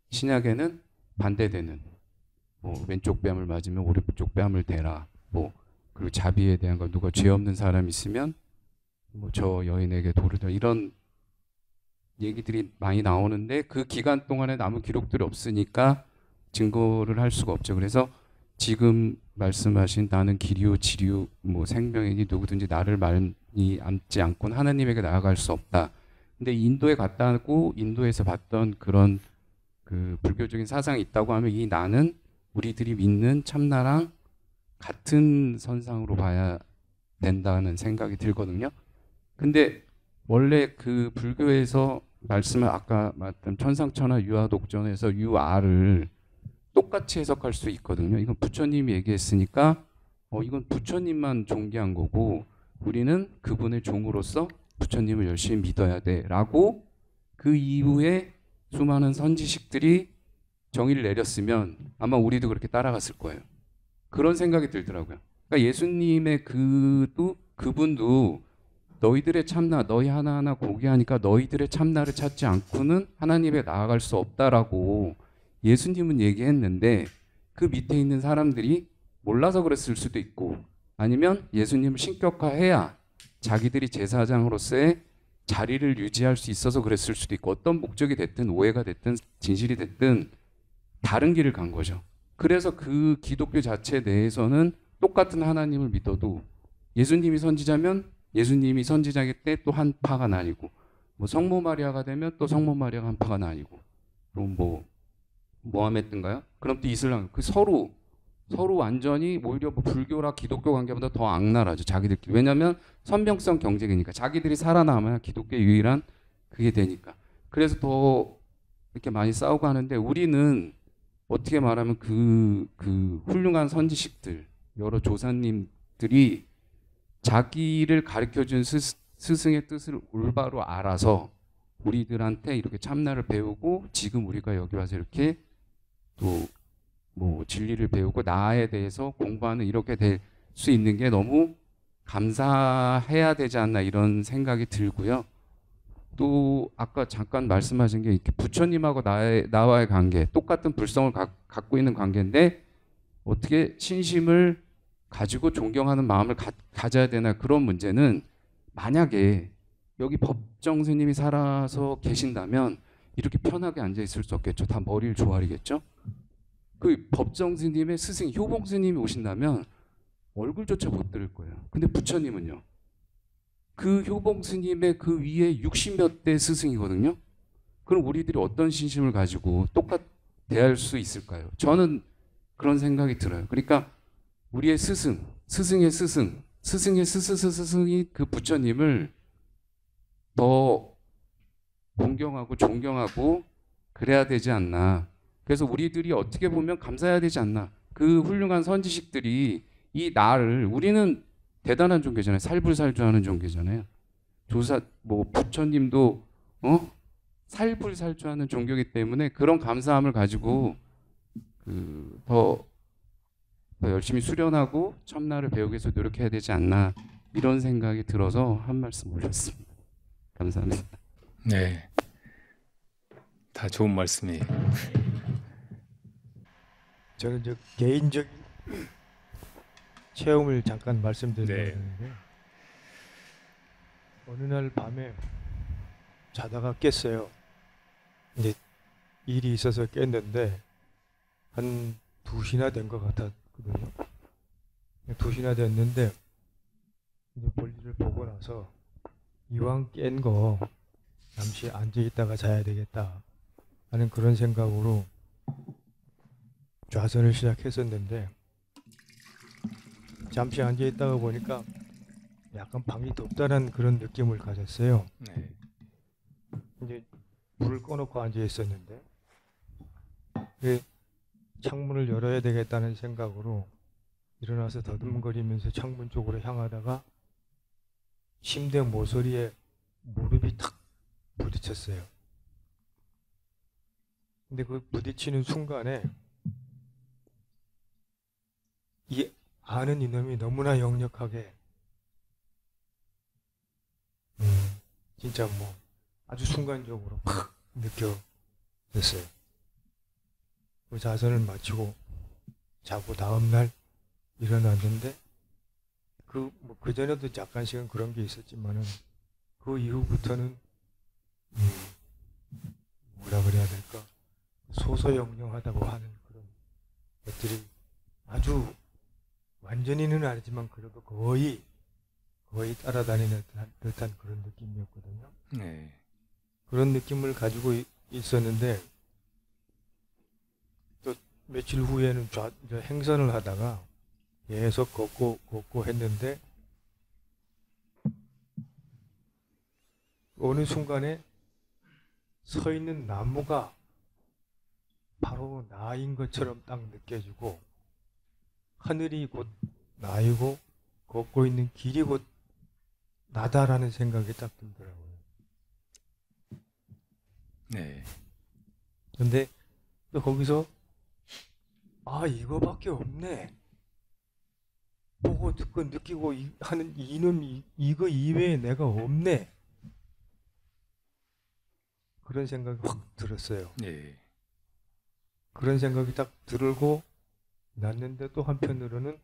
신약에는 반대되는 뭐 왼쪽 뺨을 맞으면 오른쪽 뺨을 대라. 뭐 그리고 자비에 대한 거 누가 죄 없는 사람 있으면 뭐 저 여인에게 돌을 들 이런 얘기들이 많이 나오는데 그 기간 동안에 아무 기록들이 없으니까 증거를 할 수가 없죠. 그래서 지금 말씀하신 나는 길이요 지리요 뭐 생명이니 누구든지 나를 많이 앉지 않고는 하나님에게 나아갈 수 없다. 근데 인도에 갔다 왔고 인도에서 봤던 그런 그 불교적인 사상이 있다고 하면 이 나는 우리들이 믿는 참나랑 같은 선상으로 봐야 된다는 생각이 들거든요. 근데 원래 그 불교에서 말씀을 아까 말했던 천상천하 유아독전에서 유아를 똑같이 해석할 수 있거든요. 이건 부처님이 얘기했으니까 이건 부처님만 존귀한 거고 우리는 그분의 종으로서 부처님을 열심히 믿어야 돼라고 그 이후에 수많은 선지식들이 정의를 내렸으면 아마 우리도 그렇게 따라갔을 거예요. 그런 생각이 들더라고요. 그러니까 예수님의 그분도 너희들의 참나, 너희 하나하나 고귀하니까 너희들의 참나를 찾지 않고는 하나님에 나아갈 수 없다라고 예수님은 얘기했는데 그 밑에 있는 사람들이 몰라서 그랬을 수도 있고 아니면 예수님을 신격화해야 자기들이 제사장으로서의 자리를 유지할 수 있어서 그랬을 수도 있고 어떤 목적이 됐든 오해가 됐든 진실이 됐든 다른 길을 간 거죠. 그래서 그 기독교 자체 내에서는 똑같은 하나님을 믿어도 예수님이 선지자면 예수님이 선지자일 때 또 한 파가 나뉘고 뭐 성모 마리아가 되면 또 성모 마리아가 한 파가 나뉘고 그럼 뭐 모하메드인가요? 그럼 또 이슬람 그 서로 완전히 오히려 뭐 불교라 기독교 관계보다 더 악랄하죠. 자기들끼리. 왜냐하면 선명성 경쟁이니까 자기들이 살아남아야 기독교의 유일한 그게 되니까. 그래서 더 이렇게 많이 싸우고 하는데 우리는 어떻게 말하면 그 훌륭한 선지식들 여러 조사님들이 자기를 가르쳐준 스승의 뜻을 올바로 알아서 우리들한테 이렇게 참나를 배우고 지금 우리가 여기 와서 이렇게 또 뭐 진리를 배우고 나에 대해서 공부하는 이렇게 될 수 있는 게 너무 감사해야 되지 않나 이런 생각이 들고요. 또 아까 잠깐 말씀하신 게 이렇게 부처님하고 나와의 관계 똑같은 불성을 갖고 있는 관계인데 어떻게 신심을 가지고 존경하는 마음을 가져야 되나 그런 문제는 만약에 여기 법정 스님이 살아서 계신다면 이렇게 편하게 앉아 있을 수 없겠죠. 다 머리를 조아리겠죠. 그 법정 스님의 스승 효봉 스님이 오신다면 얼굴조차 못 들을 거예요. 근데 부처님은요. 그 효봉 스님의 그 위에 60몇 대 스승이거든요. 그럼 우리들이 어떤 신심을 가지고 대할 수 있을까요? 저는 그런 생각이 들어요. 그러니까 우리의 스승의 스승이 그 부처님을 더 공경하고 존경하고 그래야 되지 않나. 그래서 우리들이 어떻게 보면 감사해야 되지 않나. 그 훌륭한 선지식들이 이 나를 우리는 대단한 종교잖아요. 살불살주하는 종교잖아요. 뭐 부처님도 살불살주하는 종교이기 때문에 그런 감사함을 가지고 더 열심히 수련하고 참나를 배우기 위해서 노력해야 되지 않나 이런 생각이 들어서 한 말씀 올렸습니다. 감사합니다. 네, 다 좋은 말씀이에요. 저는 저 개인적인 체험을 잠깐 말씀드리려고 네. 하는데 어느 날 밤에 자다가 깼어요. 이제 일이 있어서 깼는데 한 2시나 된 것 같았거든요. 2시나 됐는데 이제 볼일을 보고 나서 이왕 깬 거 잠시 앉아 있다가 자야 되겠다 하는 그런 생각으로 좌선을 시작했었는데 잠시 앉아 있다가 보니까 약간 방이 덥다는 그런 느낌을 가졌어요. 네. 이제 불을 꺼놓고 앉아 있었는데 창문을 열어야 되겠다는 생각으로 일어나서 더듬거리면서 창문 쪽으로 향하다가 침대 모서리에 무릎이 탁 부딪혔어요. 근데 그 부딪히는 순간에 이 아는 이놈이 너무나 역력하게 진짜 뭐 아주 순간적으로 팍 느껴졌어요. 그 자선을 마치고 자고 다음날 일어났는데 그 전에도 잠깐씩은 그런 게 있었지만은 그 이후부터는 뭐라 그래야 될까 소소영령하다고 하는 그런 것들이 아주 완전히는 아니지만 그래도 거의 따라다니는 듯한 그런 느낌이었거든요. 네. 그런 느낌을 가지고 있었는데 또 며칠 후에는 저 행선을 하다가 계속 걷고 했는데 어느 순간에 서 있는 나무가 바로 나인 것처럼 딱 느껴지고 하늘이 곧 나이고 걷고 있는 길이 곧 나다라는 생각이 딱 들더라고요. 네. 근데 또 거기서 아 이거밖에 없네. 보고 듣고 느끼고 하는 이놈 이거 이외에 내가 없네. 그런 생각이 확 들었어요. 네. 그런 생각이 딱 들고 났는데 또 한편으로는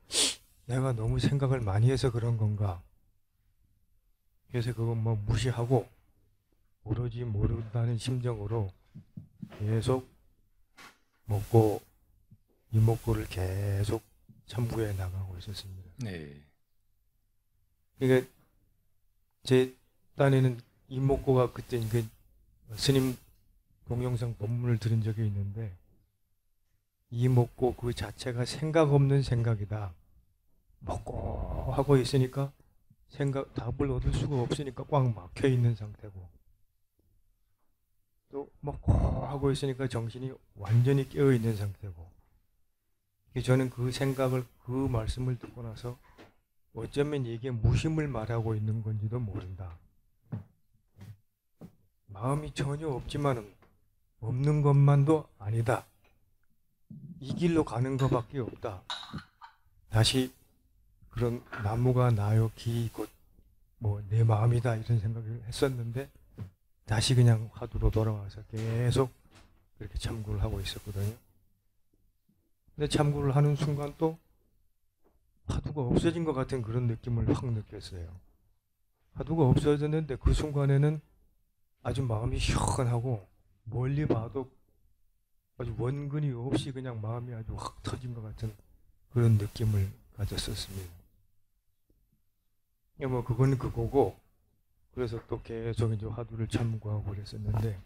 내가 너무 생각을 많이 해서 그런 건가. 그래서 그건 뭐 무시하고 오로지 모른다는 심정으로 계속 먹고 이목구를 계속 참고해 나가고 있었습니다. 네. 그러니까 제 딴에는 이목구가 그때 그 스님 동영상 법문을 들은 적이 있는데 이목구 그 자체가 생각 없는 생각이다. 먹고 하고 있으니까 답을 얻을 수가 없으니까 꽉 막혀 있는 상태고 또 먹고 하고 있으니까 정신이 완전히 깨어 있는 상태고 저는 그 생각을 그 말씀을 듣고 나서 어쩌면 이게 무심을 말하고 있는 건지도 모른다. 마음이 전혀 없지만은 없는 것만도 아니다. 이 길로 가는 것밖에 없다. 다시 그런 나무가 나요, 기 곧 뭐 내 마음이다 이런 생각을 했었는데 다시 그냥 화두로 돌아와서 계속 그렇게 참고를 하고 있었거든요. 근데 참고를 하는 순간 또 화두가 없어진 것 같은 그런 느낌을 확 느꼈어요. 화두가 없어졌는데 그 순간에는 아주 마음이 시원하고 멀리 봐도 아주 원근이 없이 그냥 마음이 아주 확 터진 것 같은 그런 느낌을 가졌었습니다. 뭐 그건 그거고 그래서 또 계속 이제 화두를 참고하고 그랬었는데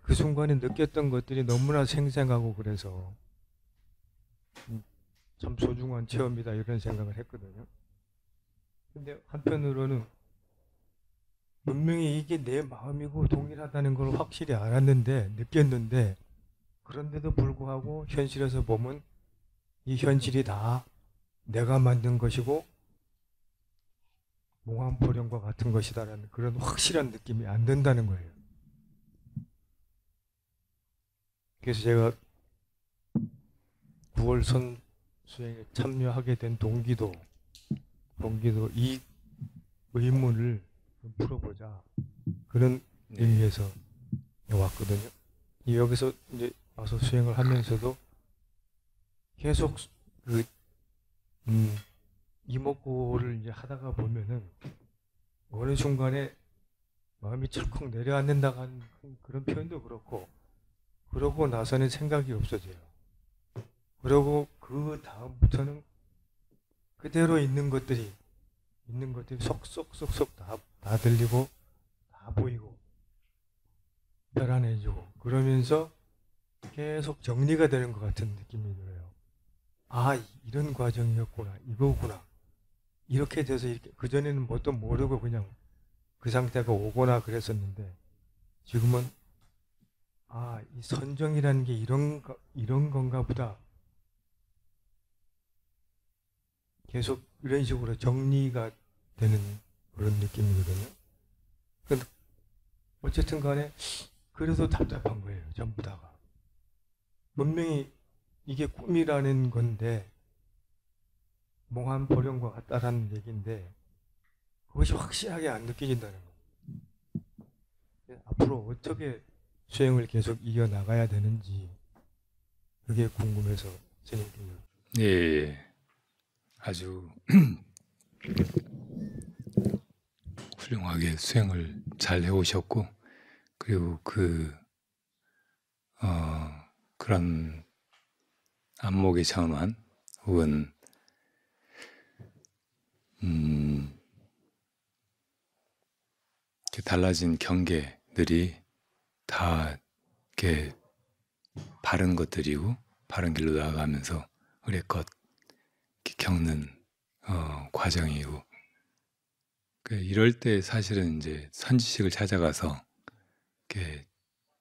그 순간에 느꼈던 것들이 너무나 생생하고 그래서 참 소중한 체험이다 이런 생각을 했거든요. 근데 한편으로는 분명히 이게 내 마음이고 동일하다는 걸 확실히 알았는데 느꼈는데 그런데도 불구하고 현실에서 보면 이 현실이 다 내가 만든 것이고 몽환포령과 같은 것이다라는 그런 확실한 느낌이 안 든다는 거예요. 그래서 제가 9월 선 수행에 참여하게 된 동기도 이 의문을 좀 풀어보자 그런 의미에서 왔거든요. 여기서 이제 와서 수행을 하면서도 계속 그 이목구를 이제 하다가 보면은 어느 순간에 마음이 철컥 내려앉는다고 하는 그런 표현도 그렇고 그러고 나서는 생각이 없어져요. 그러고 그 다음부터는 그대로 있는 것들이 속속속속 다 들리고 다 보이고 편안해지고 그러면서 계속 정리가 되는 것 같은 느낌이 들어요. 아 이런 과정이었구나 이거구나 이렇게 돼서 이렇게 그전에는 뭣도 모르고 그냥 그 상태가 오거나 그랬었는데 지금은 아 이 선정이라는 게 이런 건가 보다 계속 이런 식으로 정리가 되는 그런 느낌이거든요. 근데 어쨌든 간에 그래도 답답한 거예요. 전부 다가. 분명히 이게 꿈이라는 건데 몽환포령과 같다라는 얘기인데 그것이 확실하게 안 느껴진다는 거예요. 앞으로 어떻게 수행을 계속 이어나가야 되는지 그게 궁금해서 스님께 예. 아주 훌륭하게 수행을 잘 해오셨고 그리고 그런 안목의 전환 혹은 이렇게 달라진 경계 체험들이 다 이렇게 바른 것들이고 바른 길로 나아가면서 의례껏 겪는 과정이고, 이럴 때 사실은 이제 선지식을 찾아가서 이렇게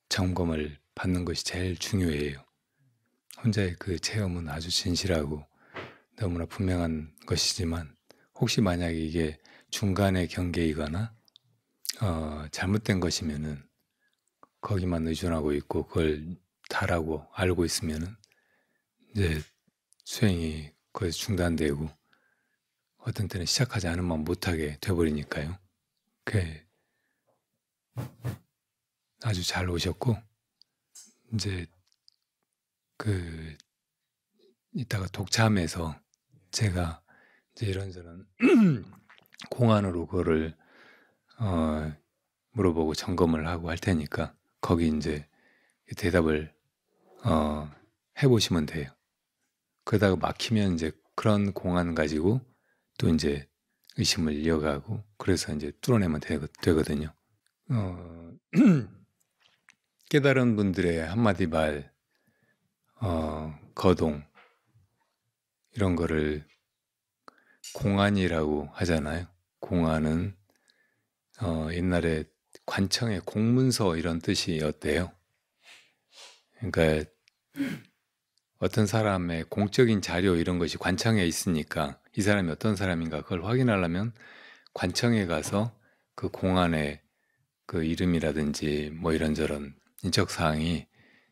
점검을 받는 것이 제일 중요해요. 혼자의 그 체험은 아주 진실하고 너무나 분명한 것이지만, 혹시 만약에 이게 중간에 경계이거나 잘못된 것이면은 거기만 의존하고 있고 그걸 다라고 알고 있으면은 이제 수행이 거기서 중단되고 어떤 때는 시작하지 않으면 못하게 돼버리니까요. 그게 아주 잘 오셨고, 이제 그 이따가 독참에서 제가 이제 이런저런 공안으로 그거를 물어보고 점검을 하고 할 테니까 거기 이제 대답을 해보시면 돼요. 그러다가 막히면 이제 그런 공안 가지고 또 이제 의심을 이어가고, 그래서 이제 뚫어내면 되거든요. 깨달은 분들의 한마디 말, 거동, 이런 거를 공안이라고 하잖아요. 공안은 옛날에 관청의 공문서 이런 뜻이었대요. 그러니까 어떤 사람의 공적인 자료 이런 것이 관청에 있으니까 이 사람이 어떤 사람인가 그걸 확인하려면 관청에 가서 그 공안의 그 이름이라든지 뭐 이런저런 인적사항이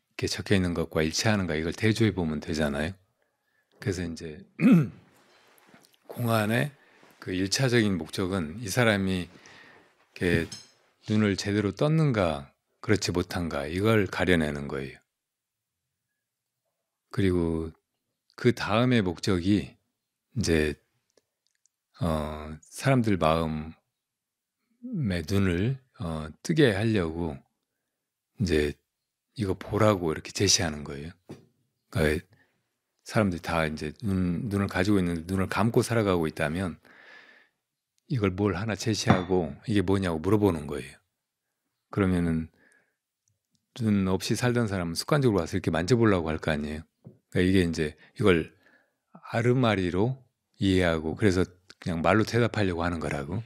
이렇게 적혀 있는 것과 일치하는가 이걸 대조해 보면 되잖아요. 그래서 이제 공안의 그 1차적인 목적은 이 사람이 이렇게 눈을 제대로 떴는가 그렇지 못한가 이걸 가려내는 거예요. 그리고 그 다음의 목적이 이제 사람들 마음의 눈을 뜨게 하려고 이제 이거 보라고 이렇게 제시하는 거예요. 그러니까 사람들이 다 이제 눈을 가지고 있는데 눈을 감고 살아가고 있다면 이걸 뭘 하나 제시하고 이게 뭐냐고 물어보는 거예요. 그러면은 눈 없이 살던 사람은 습관적으로 와서 이렇게 만져보려고 할 거 아니에요. 그러니까 이게 이제 이걸 아르마리로 이해하고 그래서 그냥 말로 대답하려고 하는 거라고.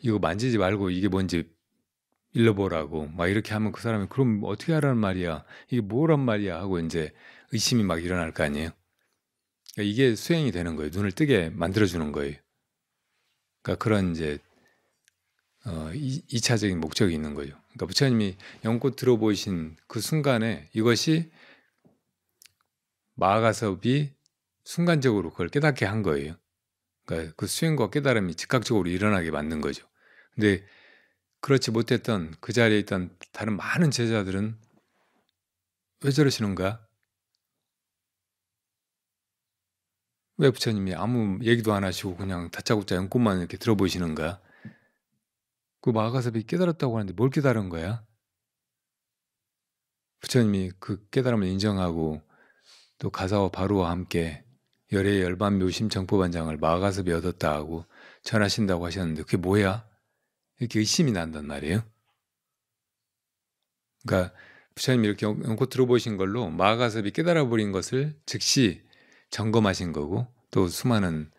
이거 만지지 말고 이게 뭔지 일러보라고 막 이렇게 하면 그 사람이 그럼 어떻게 하라는 말이야? 이게 뭐란 말이야? 하고 이제 의심이 막 일어날 거 아니에요. 그러니까 이게 수행이 되는 거예요. 눈을 뜨게 만들어주는 거예요. 그러니까 그런 이제 2차적인 목적이 있는 거죠. 그러니까 부처님이 연꽃 들어보이신 그 순간에 이것이 마가섭이 순간적으로 그걸 깨닫게 한 거예요. 그러니까 그 수행과 깨달음이 즉각적으로 일어나게 만든 거죠. 근데 그렇지 못했던 그 자리에 있던 다른 많은 제자들은 왜 저러시는가? 왜 부처님이 아무 얘기도 안 하시고 그냥 다짜고짜 연꽃만 이렇게 들어보시는가? 그 마가섭이 깨달았다고 하는데 뭘 깨달은 거야? 부처님이 그 깨달음을 인정하고 또 가사와 바로와 함께 열의 열반 묘심 정법반장을 마가섭이 얻었다 하고 전하신다고 하셨는데 그게 뭐야? 이렇게 의심이 난단 말이에요. 그러니까 부처님이 이렇게 연꽃 들어보신 걸로 마가섭이 깨달아버린 것을 즉시 점검하신 거고, 또 수많은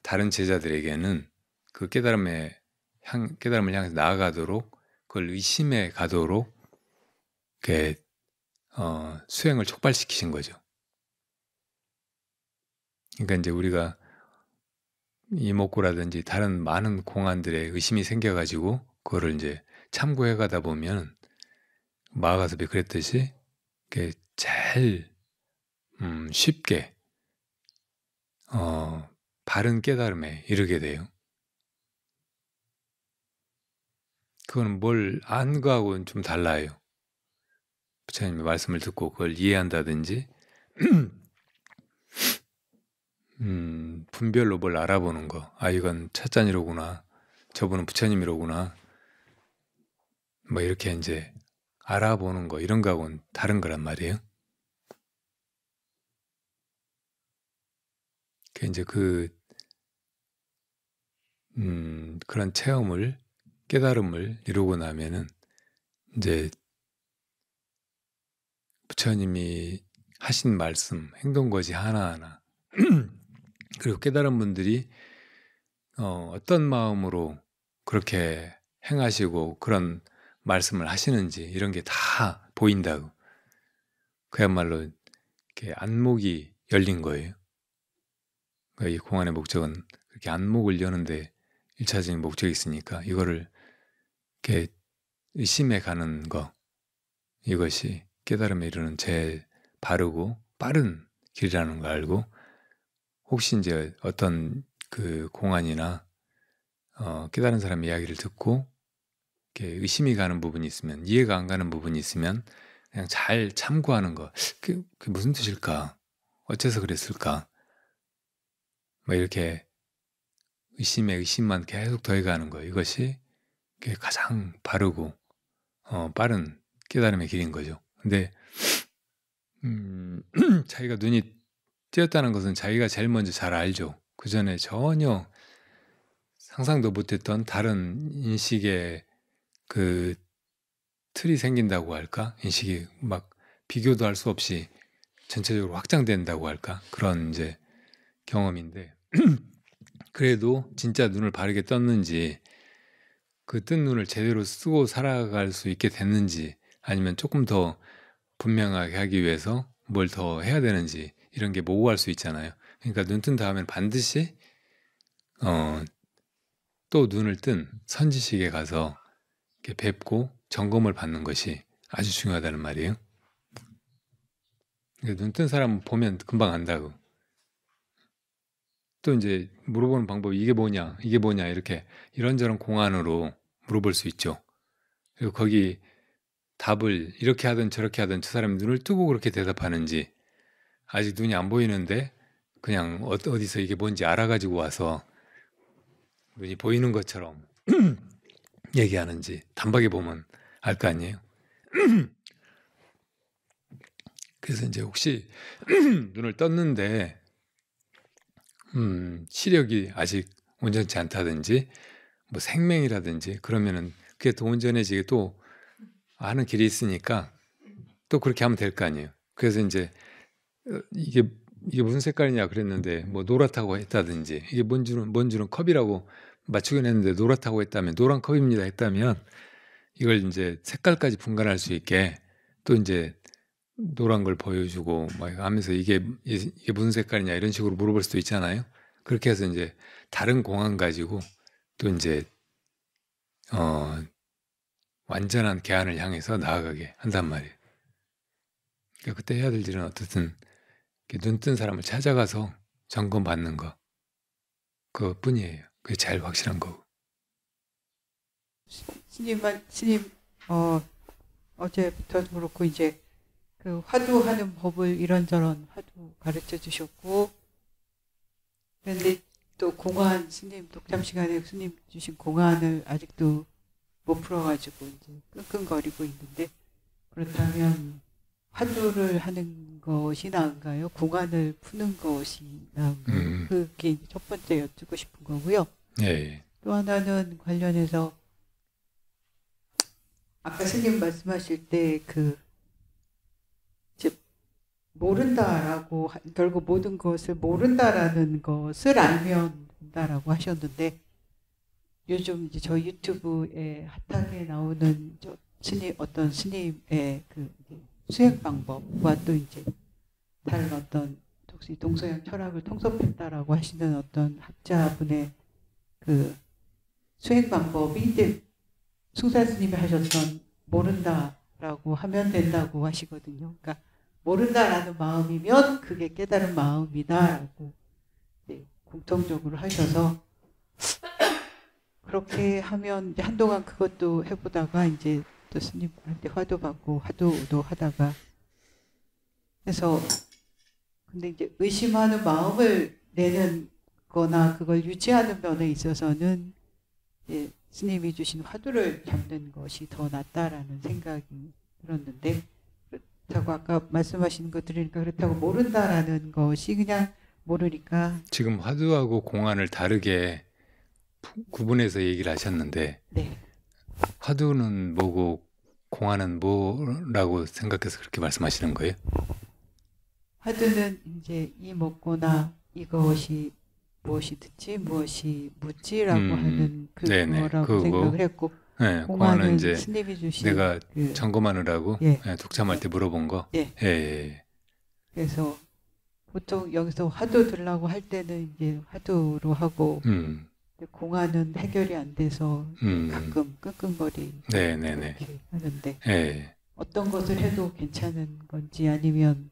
다른 제자들에게는 그 깨달음을 향해서 나아가도록 그걸 의심해 가도록 이렇게 수행을 촉발시키신 거죠. 그러니까 이제 우리가 이목구라든지 다른 많은 공안들에 의심이 생겨가지고 그거를 이제 참고해 가다 보면 마가섭이 그랬듯이 제일 쉽게 바른 깨달음에 이르게 돼요. 그거는 뭘 안 거하고는 좀 달라요. 부처님의 말씀을 듣고 그걸 이해한다든지 분별로 뭘 알아보는 거. 아, 이건 찻잔이로구나. 저분은 부처님이로구나. 뭐 이렇게 이제 알아보는 거 이런 거하고는 다른 거란 말이에요. 이제 그런 체험을 깨달음을 이루고 나면은 이제 부처님이 하신 말씀, 행동거지 하나하나 그리고 깨달은 분들이 어떤 마음으로 그렇게 행하시고 그런 말씀을 하시는지 이런 게 다 보인다고. 그야말로 이렇게 안목이 열린 거예요. 그러니까 이 공안의 목적은 그렇게 안목을 여는데 1차적인 목적이 있으니까 이거를 이렇게 의심해 가는 거, 이것이 깨달음에 이르는 제일 바르고 빠른 길이라는 걸 알고, 혹시 이제 어떤 그 공안이나 깨달은 사람 이야기를 듣고 이렇게 의심이 가는 부분이 있으면, 이해가 안 가는 부분이 있으면 그냥 잘 참고하는 거. 그게 무슨 뜻일까? 어째서 그랬을까? 뭐 이렇게 의심에 의심만 계속 더해가는 거. 이것이 가장 바르고 빠른 깨달음의 길인 거죠. 근데 자기가 눈이 띄었다는 것은 자기가 제일 먼저 잘 알죠. 그 전에 전혀 상상도 못했던 다른 인식의 그 틀이 생긴다고 할까? 인식이 막 비교도 할 수 없이 전체적으로 확장된다고 할까? 그런 이제 경험인데 그래도 진짜 눈을 바르게 떴는지, 그 뜬 눈을 제대로 쓰고 살아갈 수 있게 됐는지, 아니면 조금 더 분명하게 하기 위해서 뭘 더 해야 되는지, 이런 게 모호할 수 있잖아요. 그러니까 눈 뜬 다음엔 반드시 또 눈을 뜬 선지식에 가서 이렇게 뵙고 점검을 받는 것이 아주 중요하다는 말이에요. 눈 뜬 사람 보면 금방 안다고. 또 이제 물어보는 방법이 이게 뭐냐, 이게 뭐냐, 이렇게 이런저런 공안으로 물어볼 수 있죠. 그리고 거기 답을 이렇게 하든 저렇게 하든 저 사람이 눈을 뜨고 그렇게 대답하는지, 아직 눈이 안 보이는데 그냥 어디서 이게 뭔지 알아가지고 와서 눈이 보이는 것처럼 얘기하는지 단박에 보면 알 거 아니에요. 그래서 이제 혹시 눈을 떴는데 시력이 아직 온전치 않다든지 뭐 생맹이라든지 그러면은 그게 더 온전해지게 또 아는 길이 있으니까 또 그렇게 하면 될 거 아니에요. 그래서 이제 이게 무슨 색깔이냐 그랬는데 뭐 노랗다고 했다든지, 이게 뭔 줄은 컵이라고 맞추긴 했는데 노랗다고 했다면, 노란 컵입니다 했다면, 이걸 이제 색깔까지 분간할 수 있게 또 이제 노란 걸 보여주고 막 하면서 이게 무슨 색깔이냐 이런 식으로 물어볼 수도 있잖아요. 그렇게 해서 이제 다른 공안 가지고 또 이제 완전한 개안을 향해서 나아가게 한단 말이에요. 그러니까 그때 해야 될 일은 어쨌든 눈 뜬 사람을 찾아가서 점검받는 거, 그것뿐이에요. 그게 제일 확실한 거고. 스님 어제부터 그렇고 이제 그 화두하는 법을 이런저런 화두 가르쳐 주셨고, 그런데 또 공안 스님 독참 시간에 스님 주신 공안을 아직도 못 풀어가지고 이제 끙끙거리고 있는데, 그렇다면 화두를 하는 것이 나은가요? 공안을 푸는 것이 나은가요? 그게 이제 첫 번째 여쭙고 싶은 거고요. 예. 또 하나는 관련해서 아까 스님 말씀하실 때 모른다라고, 결국 모든 것을 모른다라는 것을 알면 된다라고 하셨는데, 요즘 이제 저희 유튜브에 핫하게 나오는 어떤 스님의 그 수행 방법과 또 이제 다른 어떤 혹시 동서양 철학을 통섭했다라고 하시는 어떤 학자분의 그 수행 방법이 이제 숭산 스님이 하셨던 모른다라고 하면 된다고 하시거든요. 그러니까 모른다라는 마음이면 그게 깨달은 마음이다라고 공통적으로 하셔서, 그렇게 하면 이제 한동안 그것도 해보다가 이제 또 스님한테 화두 받고 화두도 하다가 해서, 근데 이제 의심하는 마음을 내는 거나 그걸 유지하는 면에 있어서는 이제 스님이 주신 화두를 잡는 것이 더 낫다라는 생각이 들었는데, 그렇다고 아까 말씀하신 거 들으니까 그렇다고 모른다라는 것이 그냥 모르니까. 지금 화두하고 공안을 다르게 구분해서 얘기를 하셨는데, 네. 화두는 뭐고 공안은 뭐라고 생각해서 그렇게 말씀하시는 거예요? 화두는 이제 이 먹고나 이것이 무엇이 듣지 무엇이 묻지라고 하는 네네. 그거라고 그거고, 생각을 했고 네, 공안은 공안은 이제 스님이 주신 내가 그, 점검하느라고 예. 독참할 때 물어본 거. 예. 예, 예. 그래서 보통 여기서 화두 들라고 할 때는 이제 화두로 하고 음, 공안은 해결이 안 돼서 음. 가끔 끙끙거리 네네네. 이렇게 하는데 예. 어떤 것을 해도 괜찮은 건지 아니면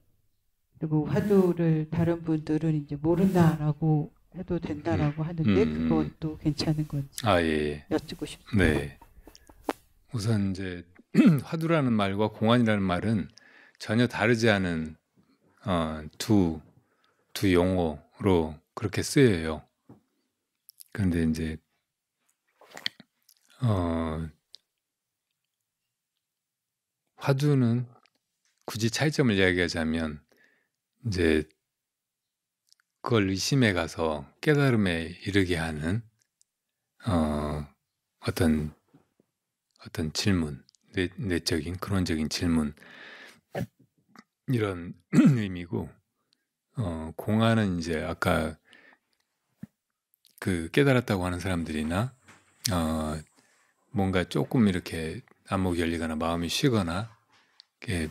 그리고 화두를 다른 분들은 이제 모른다라고 해도 된다라고 하는데 그것도 괜찮은 건지 아, 예. 여쭙고 싶습니다. 네. 우선 이제 화두라는 말과 공안이라는 말은 전혀 다르지 않은 두 용어로 그렇게 쓰여요. 그런데 이제 화두는 굳이 차이점을 이야기하자면 이제 그걸 의심해 가서 깨달음에 이르게 하는 어떤 질문, 내적인 근원적인 질문 이런 의미고 공안은 이제 아까 그 깨달았다고 하는 사람들이나 뭔가 조금 이렇게 안목이 열리거나 마음이 쉬거나 이렇게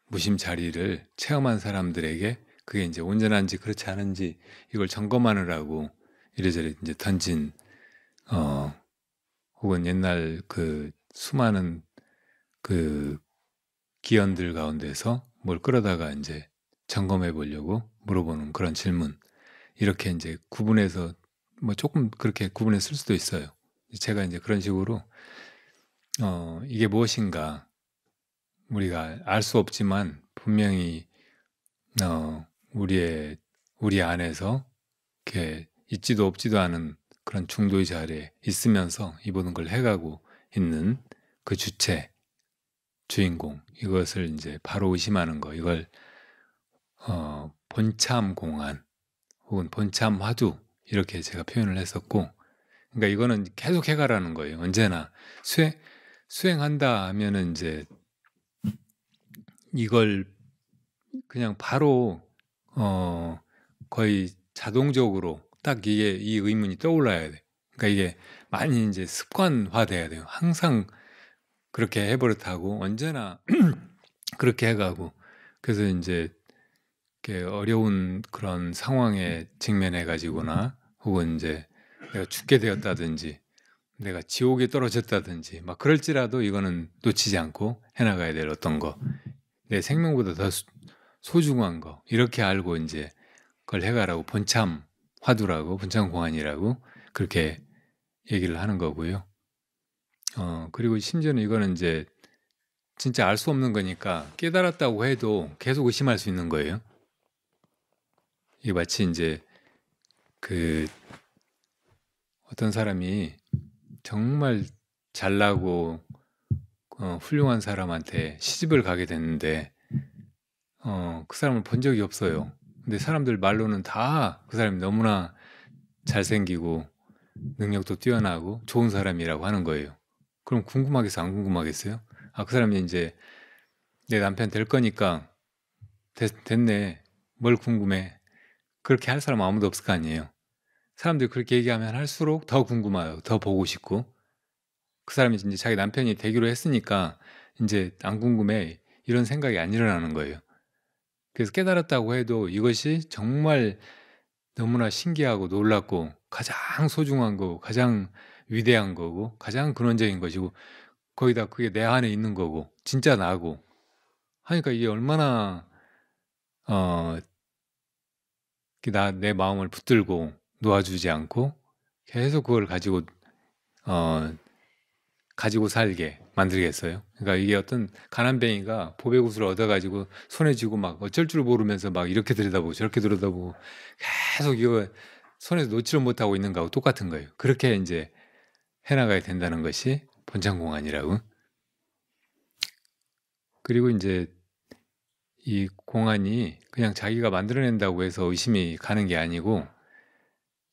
무심자리를 체험한 사람들에게 그게 이제 온전한지 그렇지 않은지 이걸 점검하느라고 이래저래 이제 던진 혹은 옛날 그 수많은 그 기원들 가운데서 뭘 끌어다가 이제 점검해 보려고 물어보는 그런 질문 이렇게 이제 구분해서 뭐 조금 그렇게 구분해 쓸 수도 있어요. 제가 이제 그런 식으로 이게 무엇인가 우리가 알 수 없지만 분명히 우리 안에서 이렇게 있지도 없지도 않은 그런 중도의 자리에 있으면서 이 모든 걸 해가고 있는 그 주체, 주인공 이것을 이제 바로 의심하는 거 이걸 본참 공안 혹은 본참 화두 이렇게 제가 표현을 했었고 그러니까 이거는 계속 해가라는 거예요. 언제나 수행한다 하면은 이제 이걸 그냥 바로 거의 자동적으로 딱 이게 이 의문이 떠올라야 돼. 그러니까 이게 많이 이제 습관화돼야 돼요. 항상 그렇게 해버릇하고 언제나 그렇게 해가고 그래서 이제 이렇게 어려운 그런 상황에 직면해 가지거나 혹은 이제 내가 죽게 되었다든지 내가 지옥에 떨어졌다든지 막 그럴지라도 이거는 놓치지 않고 해나가야 될 어떤 거 내 생명보다 더 소중한 거 이렇게 알고 이제 그걸 해가라고 본참 화두라고 본참 공안이라고 그렇게 얘기를 하는 거고요. 그리고 심지어는 이거는 이제 진짜 알 수 없는 거니까 깨달았다고 해도 계속 의심할 수 있는 거예요. 이게 마치 이제 그 어떤 사람이 정말 잘나고 훌륭한 사람한테 시집을 가게 됐는데 그 사람을 본 적이 없어요. 근데 사람들 말로는 다 그 사람이 너무나 잘생기고 능력도 뛰어나고 좋은 사람이라고 하는 거예요. 그럼 궁금하겠어요? 안 궁금하겠어요? 아, 그 사람이 이제 내 남편 될 거니까 됐네. 뭘 궁금해? 그렇게 할 사람 아무도 없을 거 아니에요. 사람들이 그렇게 얘기하면 할수록 더 궁금해요. 더 보고 싶고. 그 사람이 이제 자기 남편이 되기로 했으니까 이제 안 궁금해. 이런 생각이 안 일어나는 거예요. 그래서 깨달았다고 해도 이것이 정말 너무나 신기하고 놀랍고 가장 소중한 거고 가장 위대한 거고 가장 근원적인 것이고 거기다 그게 내 안에 있는 거고 진짜 나고 하니까 이게 얼마나 내 마음을 붙들고 놓아주지 않고 계속 그걸 가지고 살게 만들겠어요. 그러니까 이게 어떤 가난뱅이가 보배구슬을 얻어가지고 손에 쥐고 막 어쩔 줄 모르면서 막 이렇게 들여다보고 저렇게 들여다보고 계속 이거 손에서 놓지를 못하고 있는 거하고 똑같은 거예요. 그렇게 이제 해나가야 된다는 것이 본창공안이라고. 그리고 이제 이 공안이 그냥 자기가 만들어낸다고 해서 의심이 가는 게 아니고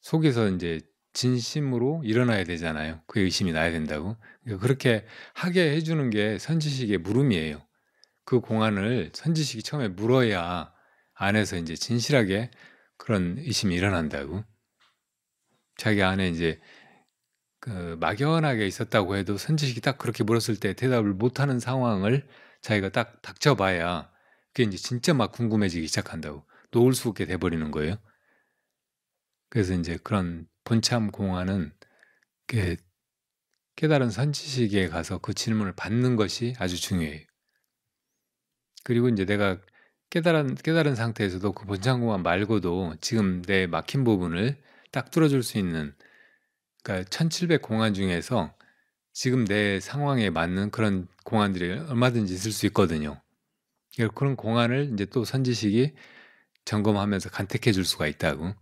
속에서 이제 진심으로 일어나야 되잖아요. 그 의심이 나야 된다고. 그러니까 그렇게 하게 해주는 게 선지식의 물음이에요. 그 공안을 선지식이 처음에 물어야 안에서 이제 진실하게 그런 의심이 일어난다고. 자기 안에 이제 그 막연하게 있었다고 해도 선지식이 딱 그렇게 물었을 때 대답을 못하는 상황을 자기가 딱 닥쳐봐야 그게 이제 진짜 막 궁금해지기 시작한다고. 놓을 수 없게 돼버리는 거예요. 그래서 이제 그런 본참 공안은 깨달은 선지식에 가서 그 질문을 받는 것이 아주 중요해요. 그리고 이제 내가 깨달은 상태에서도 그 본참 공안 말고도 지금 내 막힌 부분을 딱 뚫어줄 수 있는, 그러니까 1700 공안 중에서 지금 내 상황에 맞는 그런 공안들이 얼마든지 있을 수 있거든요. 그런 공안을 이제 또 선지식이 점검하면서 간택해 줄 수가 있다고.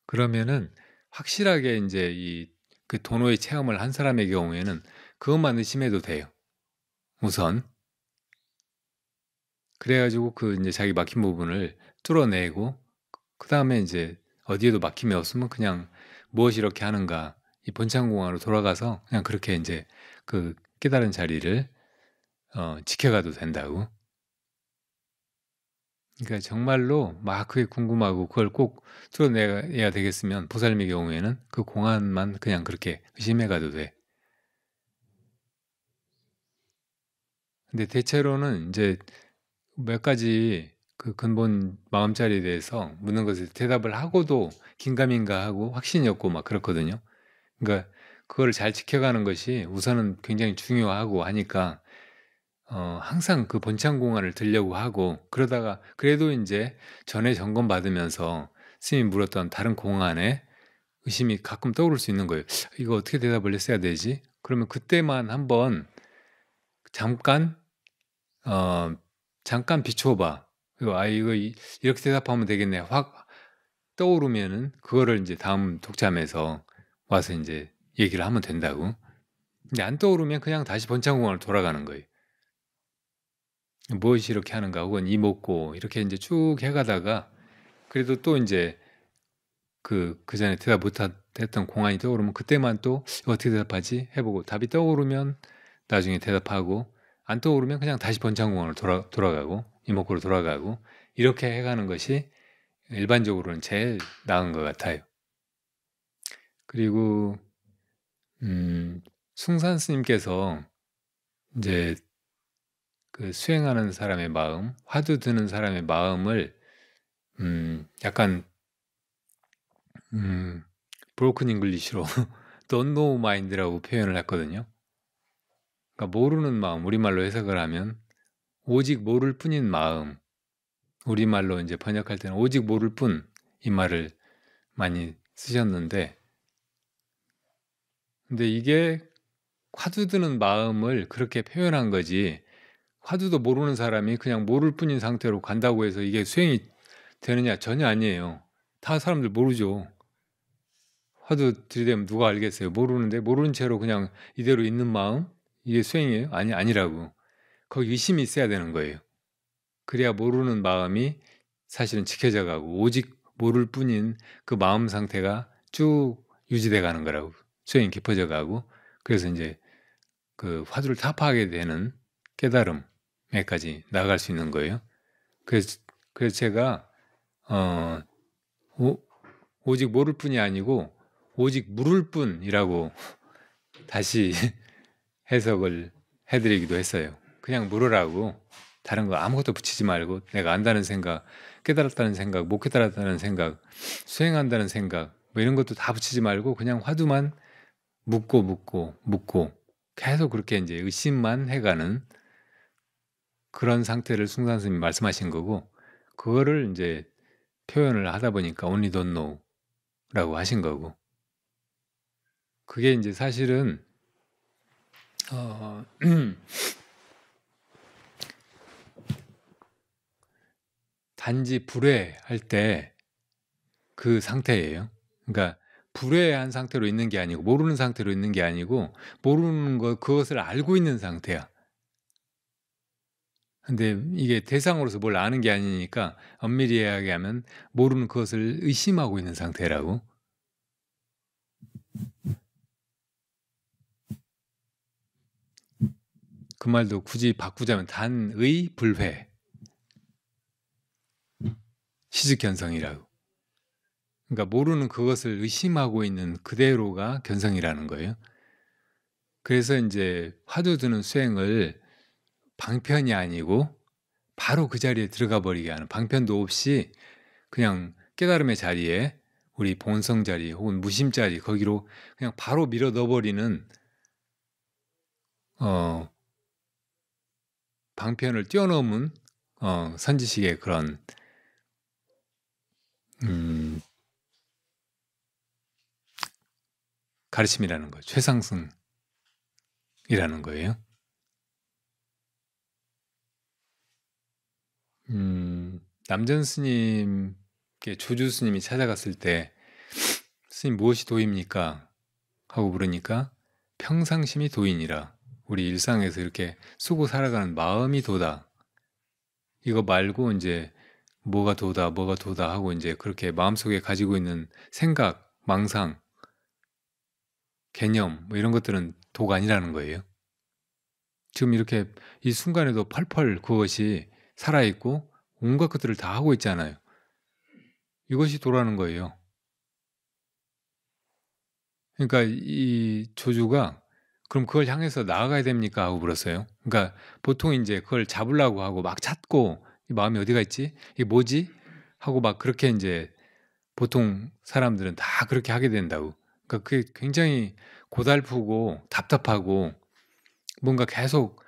그러면은 확실하게 이제 그 도노의 체험을 한 사람의 경우에는 그것만 의심해도 돼요. 우선. 그래가지고 그 이제 자기 막힌 부분을 뚫어내고, 그 다음에 이제 어디에도 막힘이 없으면 그냥 무엇이 이렇게 하는가, 이 본창공화로 돌아가서 그냥 그렇게 이제 그 깨달은 자리를 지켜가도 된다고. 그러니까 정말로 막 그게 궁금하고 그걸 꼭 뚫어내야 되겠으면 보살님의 경우에는 그 공안만 그냥 그렇게 의심해가도 돼. 근데 대체로는 이제 몇 가지 그 근본 마음자리에 대해서 묻는 것에 대답을 하고도 긴가민가 하고 확신이 없고 막 그렇거든요. 그러니까 그걸 잘 지켜가는 것이 우선은 굉장히 중요하고 하니까 항상 그 본창공안을 들려고 하고, 그러다가 그래도 이제 전에 점검 받으면서 스님이 물었던 다른 공안에 의심이 가끔 떠오를 수 있는 거예요. 이거 어떻게 대답을 했어야 되지? 그러면 그때만 한번 잠깐 비춰봐. 이거 이렇게 대답하면 되겠네. 확 떠오르면은 그거를 이제 다음 독자면서 와서 이제 얘기를 하면 된다고. 근데 안 떠오르면 그냥 다시 본창공안으로 돌아가는 거예요. 무엇이 이렇게 하는가, 혹은 이목고 이렇게 이제 쭉 해가다가 그래도 또 이제 그 전에 대답 못했던 공안이 떠오르면 그때만 또 어떻게 대답하지 해보고, 답이 떠오르면 나중에 대답하고, 안 떠오르면 그냥 다시 본창공안으로 돌아가고 이목구로 돌아가고, 이렇게 해가는 것이 일반적으로는 제일 나은 것 같아요. 그리고 숭산 스님께서 이제 그 수행하는 사람의 마음, 화두 드는 사람의 마음을 약간 브로큰 잉글리시로 don't know mind라고 표현을 했거든요. 그러니까 모르는 마음, 우리말로 해석을 하면 오직 모를 뿐인 마음, 우리말로 이제 번역할 때는 오직 모를 뿐, 이 말을 많이 쓰셨는데, 근데 이게 화두 드는 마음을 그렇게 표현한 거지, 화두도 모르는 사람이 그냥 모를 뿐인 상태로 간다고 해서 이게 수행이 되느냐? 전혀 아니에요. 다 사람들 모르죠. 화두 들이대면 누가 알겠어요? 모르는데 모르는 채로 그냥 이대로 있는 마음? 이게 수행이에요? 아니라고. 거기 의심이 있어야 되는 거예요. 그래야 모르는 마음이 사실은 지켜져 가고 오직 모를 뿐인 그 마음 상태가 쭉 유지돼 가는 거라고. 수행이 깊어져 가고, 그래서 이제 그 화두를 타파하게 되는 깨달음에까지 나아갈 수 있는 거예요. 그래서 제가 오직 모를 뿐이 아니고 오직 물을 뿐이라고 다시 해석을 해드리기도 했어요. 그냥 물으라고, 다른 거 아무것도 붙이지 말고, 내가 안다는 생각, 깨달았다는 생각, 못 깨달았다는 생각, 수행한다는 생각, 뭐 이런 것도 다 붙이지 말고 그냥 화두만 묻고 계속 그렇게 이제 의심만 해가는 그런 상태를 숭산 스님이 말씀하신 거고, 그거를 이제 표현을 하다 보니까 only don't know라고 하신 거고, 그게 이제 사실은 단지 불회할 때 그 상태예요. 그러니까 불회한 상태로 있는 게 아니고, 모르는 상태로 있는 게 아니고, 모르는 그것을 알고 있는 상태야. 근데 이게 대상으로서 뭘 아는 게 아니니까 엄밀히 이야기하면 모르는 그것을 의심하고 있는 상태라고. 그 말도 굳이 바꾸자면 단의 불회, 시즉 견성이라고. 그러니까 모르는 그것을 의심하고 있는 그대로가 견성이라는 거예요. 그래서 이제 화두 드는 수행을 방편이 아니고 바로 그 자리에 들어가 버리게 하는, 방편도 없이 그냥 깨달음의 자리에, 우리 본성 자리 혹은 무심 자리, 거기로 그냥 바로 밀어 넣어버리는 방편을 뛰어넘은 선지식의 그런 가르침이라는 거예요. 최상승이라는 거예요. 남전 스님께 조주 스님이 찾아갔을 때 스님 무엇이 도입니까? 하고 물으니까 평상심이 도인이라, 우리 일상에서 이렇게 쓰고 살아가는 마음이 도다. 이거 말고 이제 뭐가 도다 하고 이제 그렇게 마음속에 가지고 있는 생각, 망상, 개념 뭐 이런 것들은 도가 아니라는 거예요. 지금 이렇게 이 순간에도 펄펄 그것이 살아있고 온갖 것들을 다 하고 있잖아요. 이것이 도라는 거예요. 그러니까 이 조주가 그럼 그걸 향해서 나아가야 됩니까? 하고 물었어요. 그러니까 보통 이제 그걸 잡으려고 하고 막 찾고, 이 마음이 어디가 있지? 이게 뭐지? 하고 막 그렇게 이제 보통 사람들은 다 그렇게 하게 된다고. 그러니까 그게 굉장히 고달프고 답답하고 뭔가 계속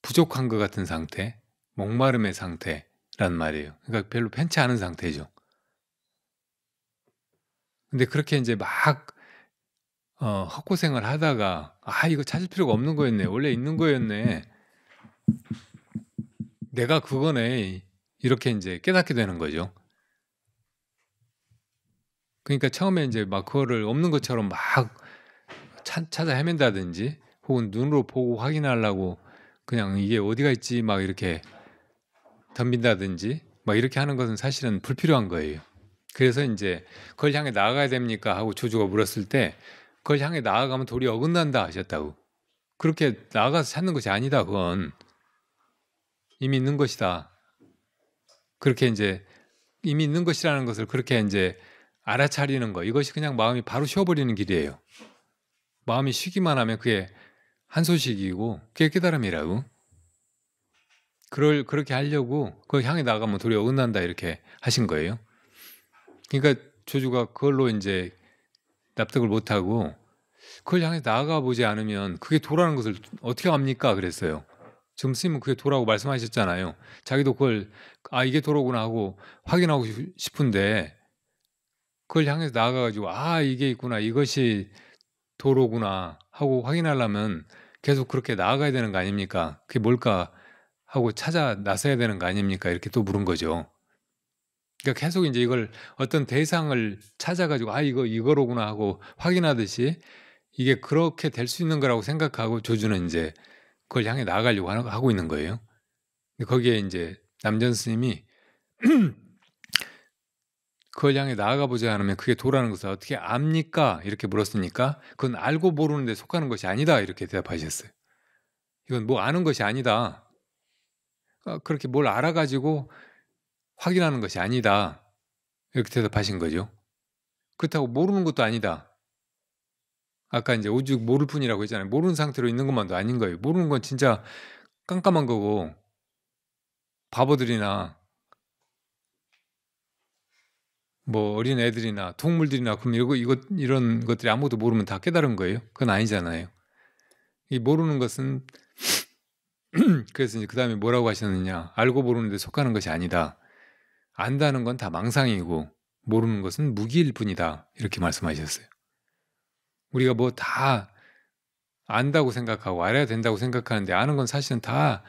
부족한 것 같은 상태, 목마름의 상태란 말이에요. 그러니까 별로 편치 않은 상태죠. 근데 그렇게 이제 막 헛고생을 하다가 이거 찾을 필요가 없는 거였네, 원래 있는 거였네, 내가 그거네, 이렇게 이제 깨닫게 되는 거죠. 그러니까 처음에 이제 막 그거를 없는 것처럼 막 찾아 헤맨다든지 혹은 눈으로 보고 확인하려고 그냥 이게 어디가 있지 막 이렇게 덤빈다든지 막 이렇게 하는 것은 사실은 불필요한 거예요. 그래서 이제 그걸 향해 나아가야 됩니까? 하고 조주가 물었을 때 그걸 향해 나아가면 도리 어긋난다 하셨다고. 그렇게 나아가서 찾는 것이 아니다. 그건 이미 있는 것이다. 그렇게 이제 이미 있는 것이라는 것을 그렇게 이제 알아차리는 거, 이것이 그냥 마음이 바로 쉬어버리는 길이에요. 마음이 쉬기만 하면 그게 한소식이고 그게 깨달음이라고. 그렇게 하려고 그걸 향해 나가면 도리 어긋난다 이렇게 하신 거예요. 그러니까 조주가 그걸로 이제 납득을 못하고 그걸 향해 나아가 보지 않으면 그게 도라는 것을 어떻게 압니까? 그랬어요. 지금 스님은 그게 도라고 말씀하셨잖아요. 자기도 그걸 이게 도로구나 하고 확인하고 싶은데 그걸 향해서 나아가가지고 이게 있구나, 이것이 도로구나 하고 확인하려면 계속 그렇게 나아가야 되는 거 아닙니까? 그게 뭘까 하고 찾아 나서야 되는 거 아닙니까? 이렇게 또 물은 거죠. 그러니까 계속 이제 이걸 어떤 대상을 찾아가지고 이거로구나 하고 확인하듯이 이게 그렇게 될 수 있는 거라고 생각하고 조주는 이제 그걸 향해 나아가려고 하고 있는 거예요. 거기에 이제 남전 스님이 그걸 향해 나아가 보지 않으면 그게 도라는 것을 어떻게 압니까? 이렇게 물었으니까 그건 알고 모르는 데 속하는 것이 아니다 이렇게 대답하셨어요. 이건 뭐 아는 것이 아니다. 그렇게 뭘 알아가지고 확인하는 것이 아니다. 이렇게 대답하신 거죠. 그렇다고 모르는 것도 아니다. 아까 이제 오직 모를 뿐이라고 했잖아요. 모르는 상태로 있는 것만도 아닌 거예요. 모르는 건 진짜 깜깜한 거고, 바보들이나 뭐 어린 애들이나 동물들이나 그럼 이런 것들이 아무것도 모르면 다 깨달은 거예요? 그건 아니잖아요. 이 모르는 것은 그래서 이제 그 다음에 뭐라고 하셨느냐, 알고 모르는 데 속하는 것이 아니다. 안다는 건 다 망상이고 모르는 것은 무기일 뿐이다. 이렇게 말씀하셨어요. 우리가 뭐 다 안다고 생각하고 알아야 된다고 생각하는데 아는 건 사실은 다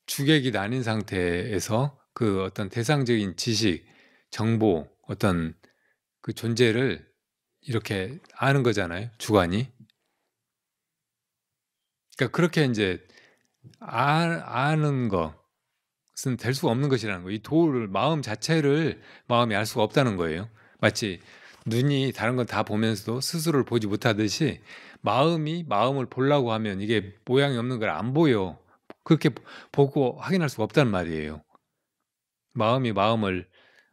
주객이 나뉜 상태에서 그 어떤 대상적인 지식, 정보, 어떤 그 존재를 이렇게 아는 거잖아요. 주관이. 그러니까 그렇게 이제 아는 것은 될 수가 없는 것이라는 거예요. 이 도를, 마음 자체를 마음이 알 수가 없다는 거예요. 마치 눈이 다른 건 다 보면서도 스스로를 보지 못하듯이 마음이 마음을 보려고 하면 이게 모양이 없는 걸 안 보여. 그렇게 보고 확인할 수가 없단 말이에요. 마음이 마음을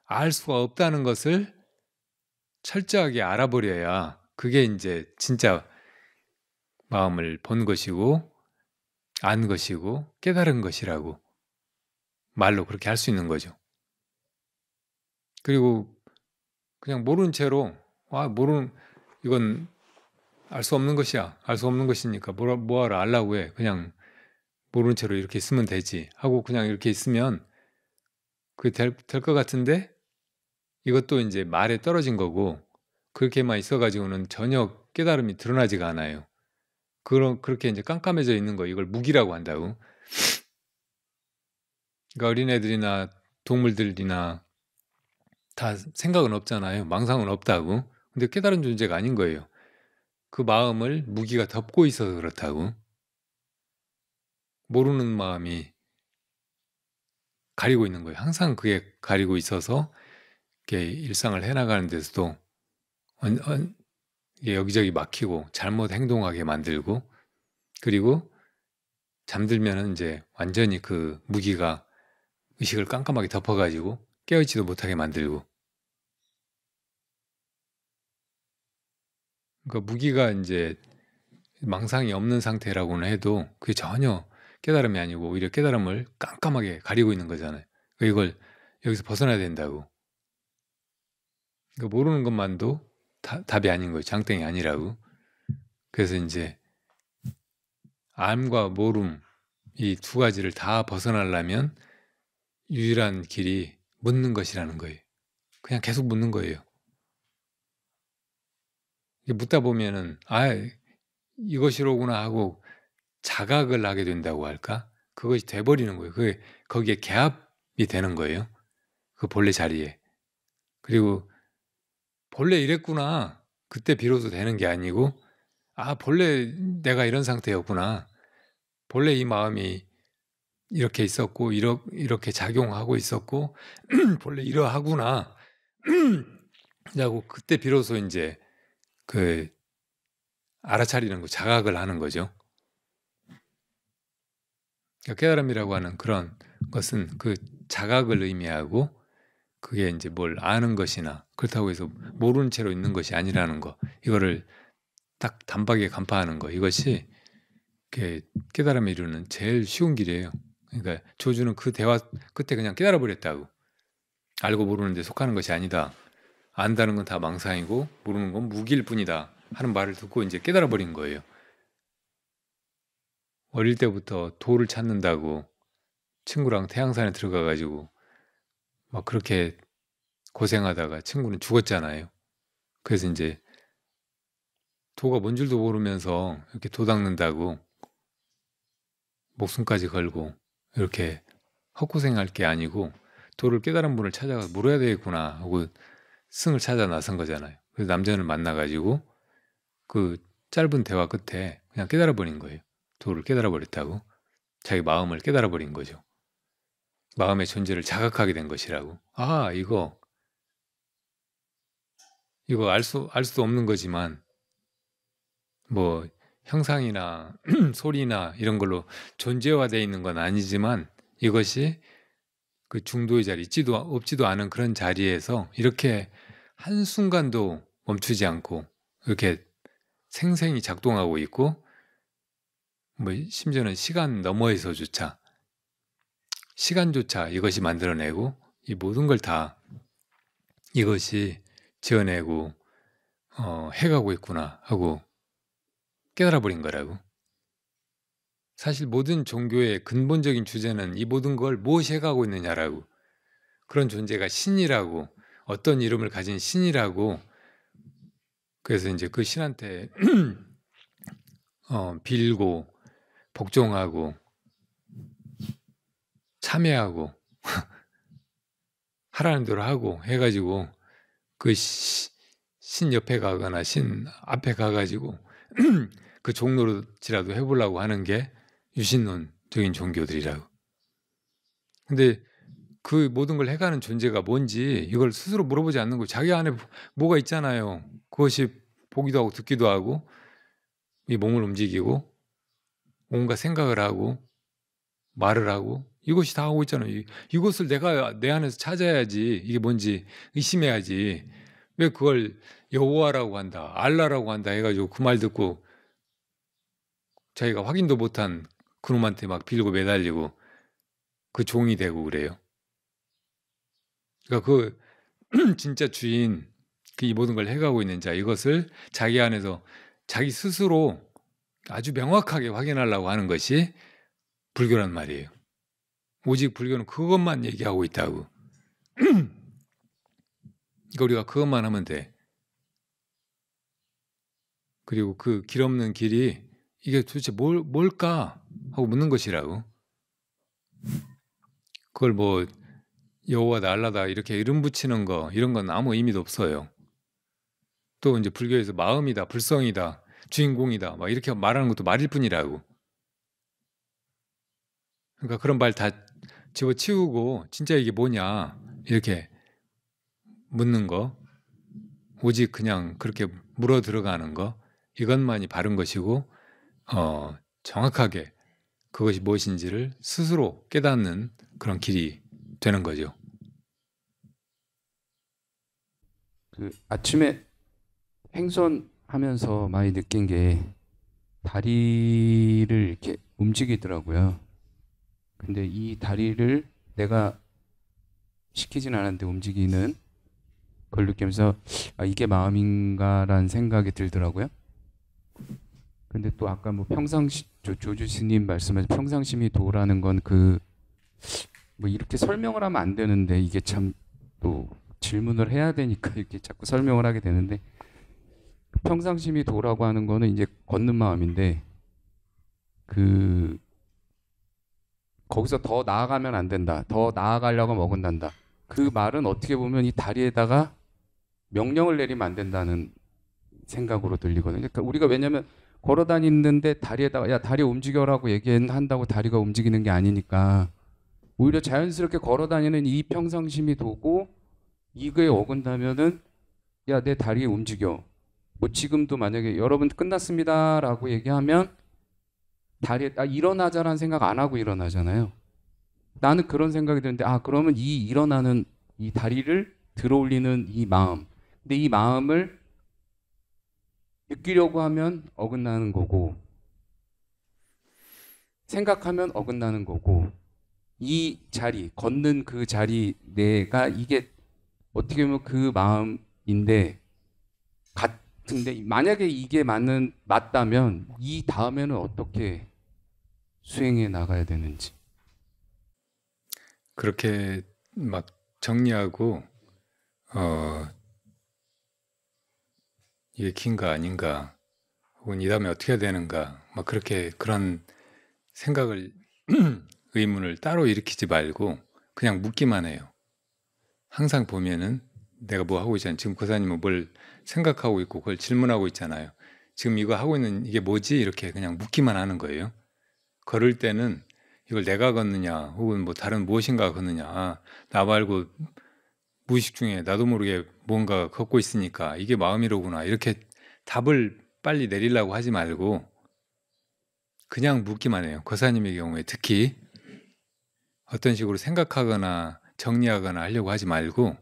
알 수가 없다는 것을 철저하게 알아버려야 그게 이제 진짜 마음을 본 것이고 안 것이고 깨달은 것이라고 말로 그렇게 할 수 있는 거죠. 그리고 그냥 모른 채로 이건 알 수 없는 것이야. 알 수 없는 것이니까 뭐하러 알라고 해. 그냥 모른 채로 이렇게 있으면 되지 하고 그냥 이렇게 있으면 그게 될 것 같은데 이것도 이제 말에 떨어진 거고 그렇게만 있어가지고는 전혀 깨달음이 드러나지가 않아요. 그렇게 이제 깜깜해져 있는 거 이걸 무기라고 한다고. 그러니까 어린애들이나 동물들이나 다 생각은 없잖아요. 망상은 없다고. 근데 깨달은 존재가 아닌 거예요. 그 마음을 무기가 덮고 있어서 그렇다고. 모르는 마음이 가리고 있는 거예요. 항상 그게 가리고 있어서 이렇게 일상을 해나가는 데서도 이게 여기저기 막히고 잘못 행동하게 만들고 그리고 잠들면은 이제 완전히 그 무기가 의식을 깜깜하게 덮어가지고 깨어있지도 못하게 만들고 그러니까 무기가 이제 망상이 없는 상태라고는 해도 그게 전혀 깨달음이 아니고 오히려 깨달음을 깜깜하게 가리고 있는 거잖아요. 그러니까 이걸 여기서 벗어나야 된다고. 그러니까 모르는 것만도 답이 아닌 거예요. 장땡이 아니라고. 그래서 이제 암과 모름 이 두 가지를 다 벗어나려면 유일한 길이 묻는 것이라는 거예요. 그냥 계속 묻는 거예요. 묻다 보면은 이것이로구나 하고 자각을 하게 된다고 할까? 그것이 돼버리는 거예요. 거기에 개합이 되는 거예요. 그 본래 자리에. 그리고 본래 이랬구나. 그때 비로소 되는 게 아니고 본래 내가 이런 상태였구나. 본래 이 마음이 이렇게 있었고 이렇게 작용하고 있었고 본래 이러하구나. 라고 그때 비로소 이제 그 알아차리는 거, 자각을 하는 거죠. 그러니까 깨달음이라고 하는 그런 것은 그 자각을 의미하고 그게 이제 뭘 아는 것이나 그렇다고 해서 모르는 채로 있는 것이 아니라는 거, 이거를 딱 단박에 간파하는 거, 이것이 깨달음에 이루는 제일 쉬운 길이에요. 그러니까 조주는 그 대화 끝에 그냥 깨달아 버렸다고. 알고 모르는 데 속하는 것이 아니다. 안다는 건 다 망상이고 모르는 건 무기일 뿐이다 하는 말을 듣고 이제 깨달아 버린 거예요. 어릴 때부터 도를 찾는다고 친구랑 태양산에 들어가 가지고 막 그렇게 고생하다가 친구는 죽었잖아요. 그래서 이제 도가 뭔 줄도 모르면서 이렇게 도 닦는다고 목숨까지 걸고 이렇게 헛고생할 게 아니고 도를 깨달은 분을 찾아가서 물어야 되겠구나 하고 승을 찾아 나선 거잖아요. 그래서 남자를 만나가지고 그 짧은 대화 끝에 그냥 깨달아 버린 거예요. 도를 깨달아 버렸다고. 자기 마음을 깨달아 버린 거죠. 마음의 존재를 자각하게 된 것이라고. 이거 알 수도 없는 거지만 뭐 형상이나 소리나 이런 걸로 존재화되어 있는 건 아니지만 이것이 그 중도의 자리, 있지도 없지도 않은 그런 자리에서 이렇게 한순간도 멈추지 않고 이렇게 생생히 작동하고 있고 뭐 심지어는 시간 너머에서조차 시간조차 이것이 만들어내고 이 모든 걸 다 이것이 지어내고 해가고 있구나 하고 깨달아 버린 거라고. 사실 모든 종교의 근본적인 주제는 이 모든 걸 무엇이 해가고 있느냐라고. 그런 존재가 신이라고, 어떤 이름을 가진 신이라고. 그래서 이제 그 신한테 빌고 복종하고 참여하고 하라는 대로 하고 해가지고 그 신 옆에 가거나 신 앞에 가가지고 그 종로지라도 해보려고 하는 게 유신론적인 종교들이라고. 근데 그 모든 걸 해가는 존재가 뭔지 이걸 스스로 물어보지 않는 거. 자기 안에 뭐가 있잖아요. 그것이 보기도 하고 듣기도 하고 이 몸을 움직이고 온갖 생각을 하고 말을 하고 이것이 다 하고 있잖아요. 이것을 내가 내 안에서 찾아야지 이게 뭔지 의심해야지. 왜 그걸 여호와라고 한다, 알라라고 한다 해가지고 그 말 듣고 자기가 확인도 못한 그놈한테 막 빌고 매달리고 그 종이 되고 그래요. 그러니까 그 진짜 주인, 그 이 모든 걸 해가고 있는 자, 이것을 자기 안에서 자기 스스로 아주 명확하게 확인하려고 하는 것이 불교란 말이에요. 오직 불교는 그것만 얘기하고 있다고. 그러니까 우리가 그것만 하면 돼. 그리고 그 길 없는 길이 이게 도대체 뭘까 하고 묻는 것이라고. 그걸 뭐 여호와다 알라다 이렇게 이름 붙이는 거 이런 건 아무 의미도 없어요. 또 이제 불교에서 마음이다, 불성이다, 주인공이다 막 이렇게 말하는 것도 말일 뿐이라고. 그러니까 그런 말 다 집어치우고 진짜 이게 뭐냐 이렇게 묻는 거, 오직 그냥 그렇게 물어 들어가는 거, 이것만이 바른 것이고 정확하게 그것이 무엇인지를 스스로 깨닫는 그런 길이 되는 거죠. 그 아침에 행선하면서 많이 느낀 게 다리를 이렇게 움직이더라고요. 근데 이 다리를 내가 시키진 않았는데 움직이는 걸 느끼면서 아, 이게 마음인가라는 생각이 들더라고요. 근데 또 아까 뭐 평상시 조주 스님 말씀하신 평상심이 도라는 건 그 뭐 이렇게 설명을 하면 안 되는데 이게 참 또 질문을 해야 되니까 이렇게 자꾸 설명을 하게 되는데 평상심이 도라고 하는 거는 이제 걷는 마음인데 그 거기서 더 나아가면 안 된다. 더 나아가려고 하면 어긋난다. 그 말은 어떻게 보면 이 다리에다가 명령을 내리면 안 된다는 생각으로 들리거든요. 그러니까 우리가 왜냐하면 걸어 다니는데 다리에다가 야 다리 움직여라고 얘기한다고 다리가 움직이는 게 아니니까 오히려 자연스럽게 걸어 다니는 이 평상심이 도고 이거에 어긋나면은 야 내 다리 움직여. 뭐 지금도 만약에 여러분 끝났습니다라고 얘기하면 다리에 일어나자라는 생각 안 하고 일어나잖아요. 나는 그런 생각이 드는데 아 그러면 이 일어나는 이 다리를 들어올리는 이 마음, 근데 이 마음을 느끼려고 하면 어긋나는 거고 생각하면 어긋나는 거고 이 자리 걷는 그 자리 내가 이게 어떻게 보면 그 마음인데 같은데 만약에 이게 맞다면 이 다음에는 어떻게 수행해 나가야 되는지 그렇게 막 정리하고 이게 긴가 아닌가 혹은 이 다음에 어떻게 해야 되는가 막 그렇게 그런 생각을 의문을 따로 일으키지 말고 그냥 묻기만 해요. 항상 보면은 내가 뭐 하고 있잖아요. 지금 고사님은 뭘 생각하고 있고 그걸 질문하고 있잖아요. 지금 이거 하고 있는 이게 뭐지? 이렇게 그냥 묻기만 하는 거예요. 걸을 때는 이걸 내가 걷느냐 혹은 뭐 다른 무엇인가 걷느냐 나 말고 무의식 중에 나도 모르게 뭔가 걷고 있으니까 이게 마음이로구나 이렇게 답을 빨리 내리려고 하지 말고 그냥 묻기만 해요. 고사님의 경우에 특히 어떤 식으로 생각하거나 정리하거나 하려고 하지 말고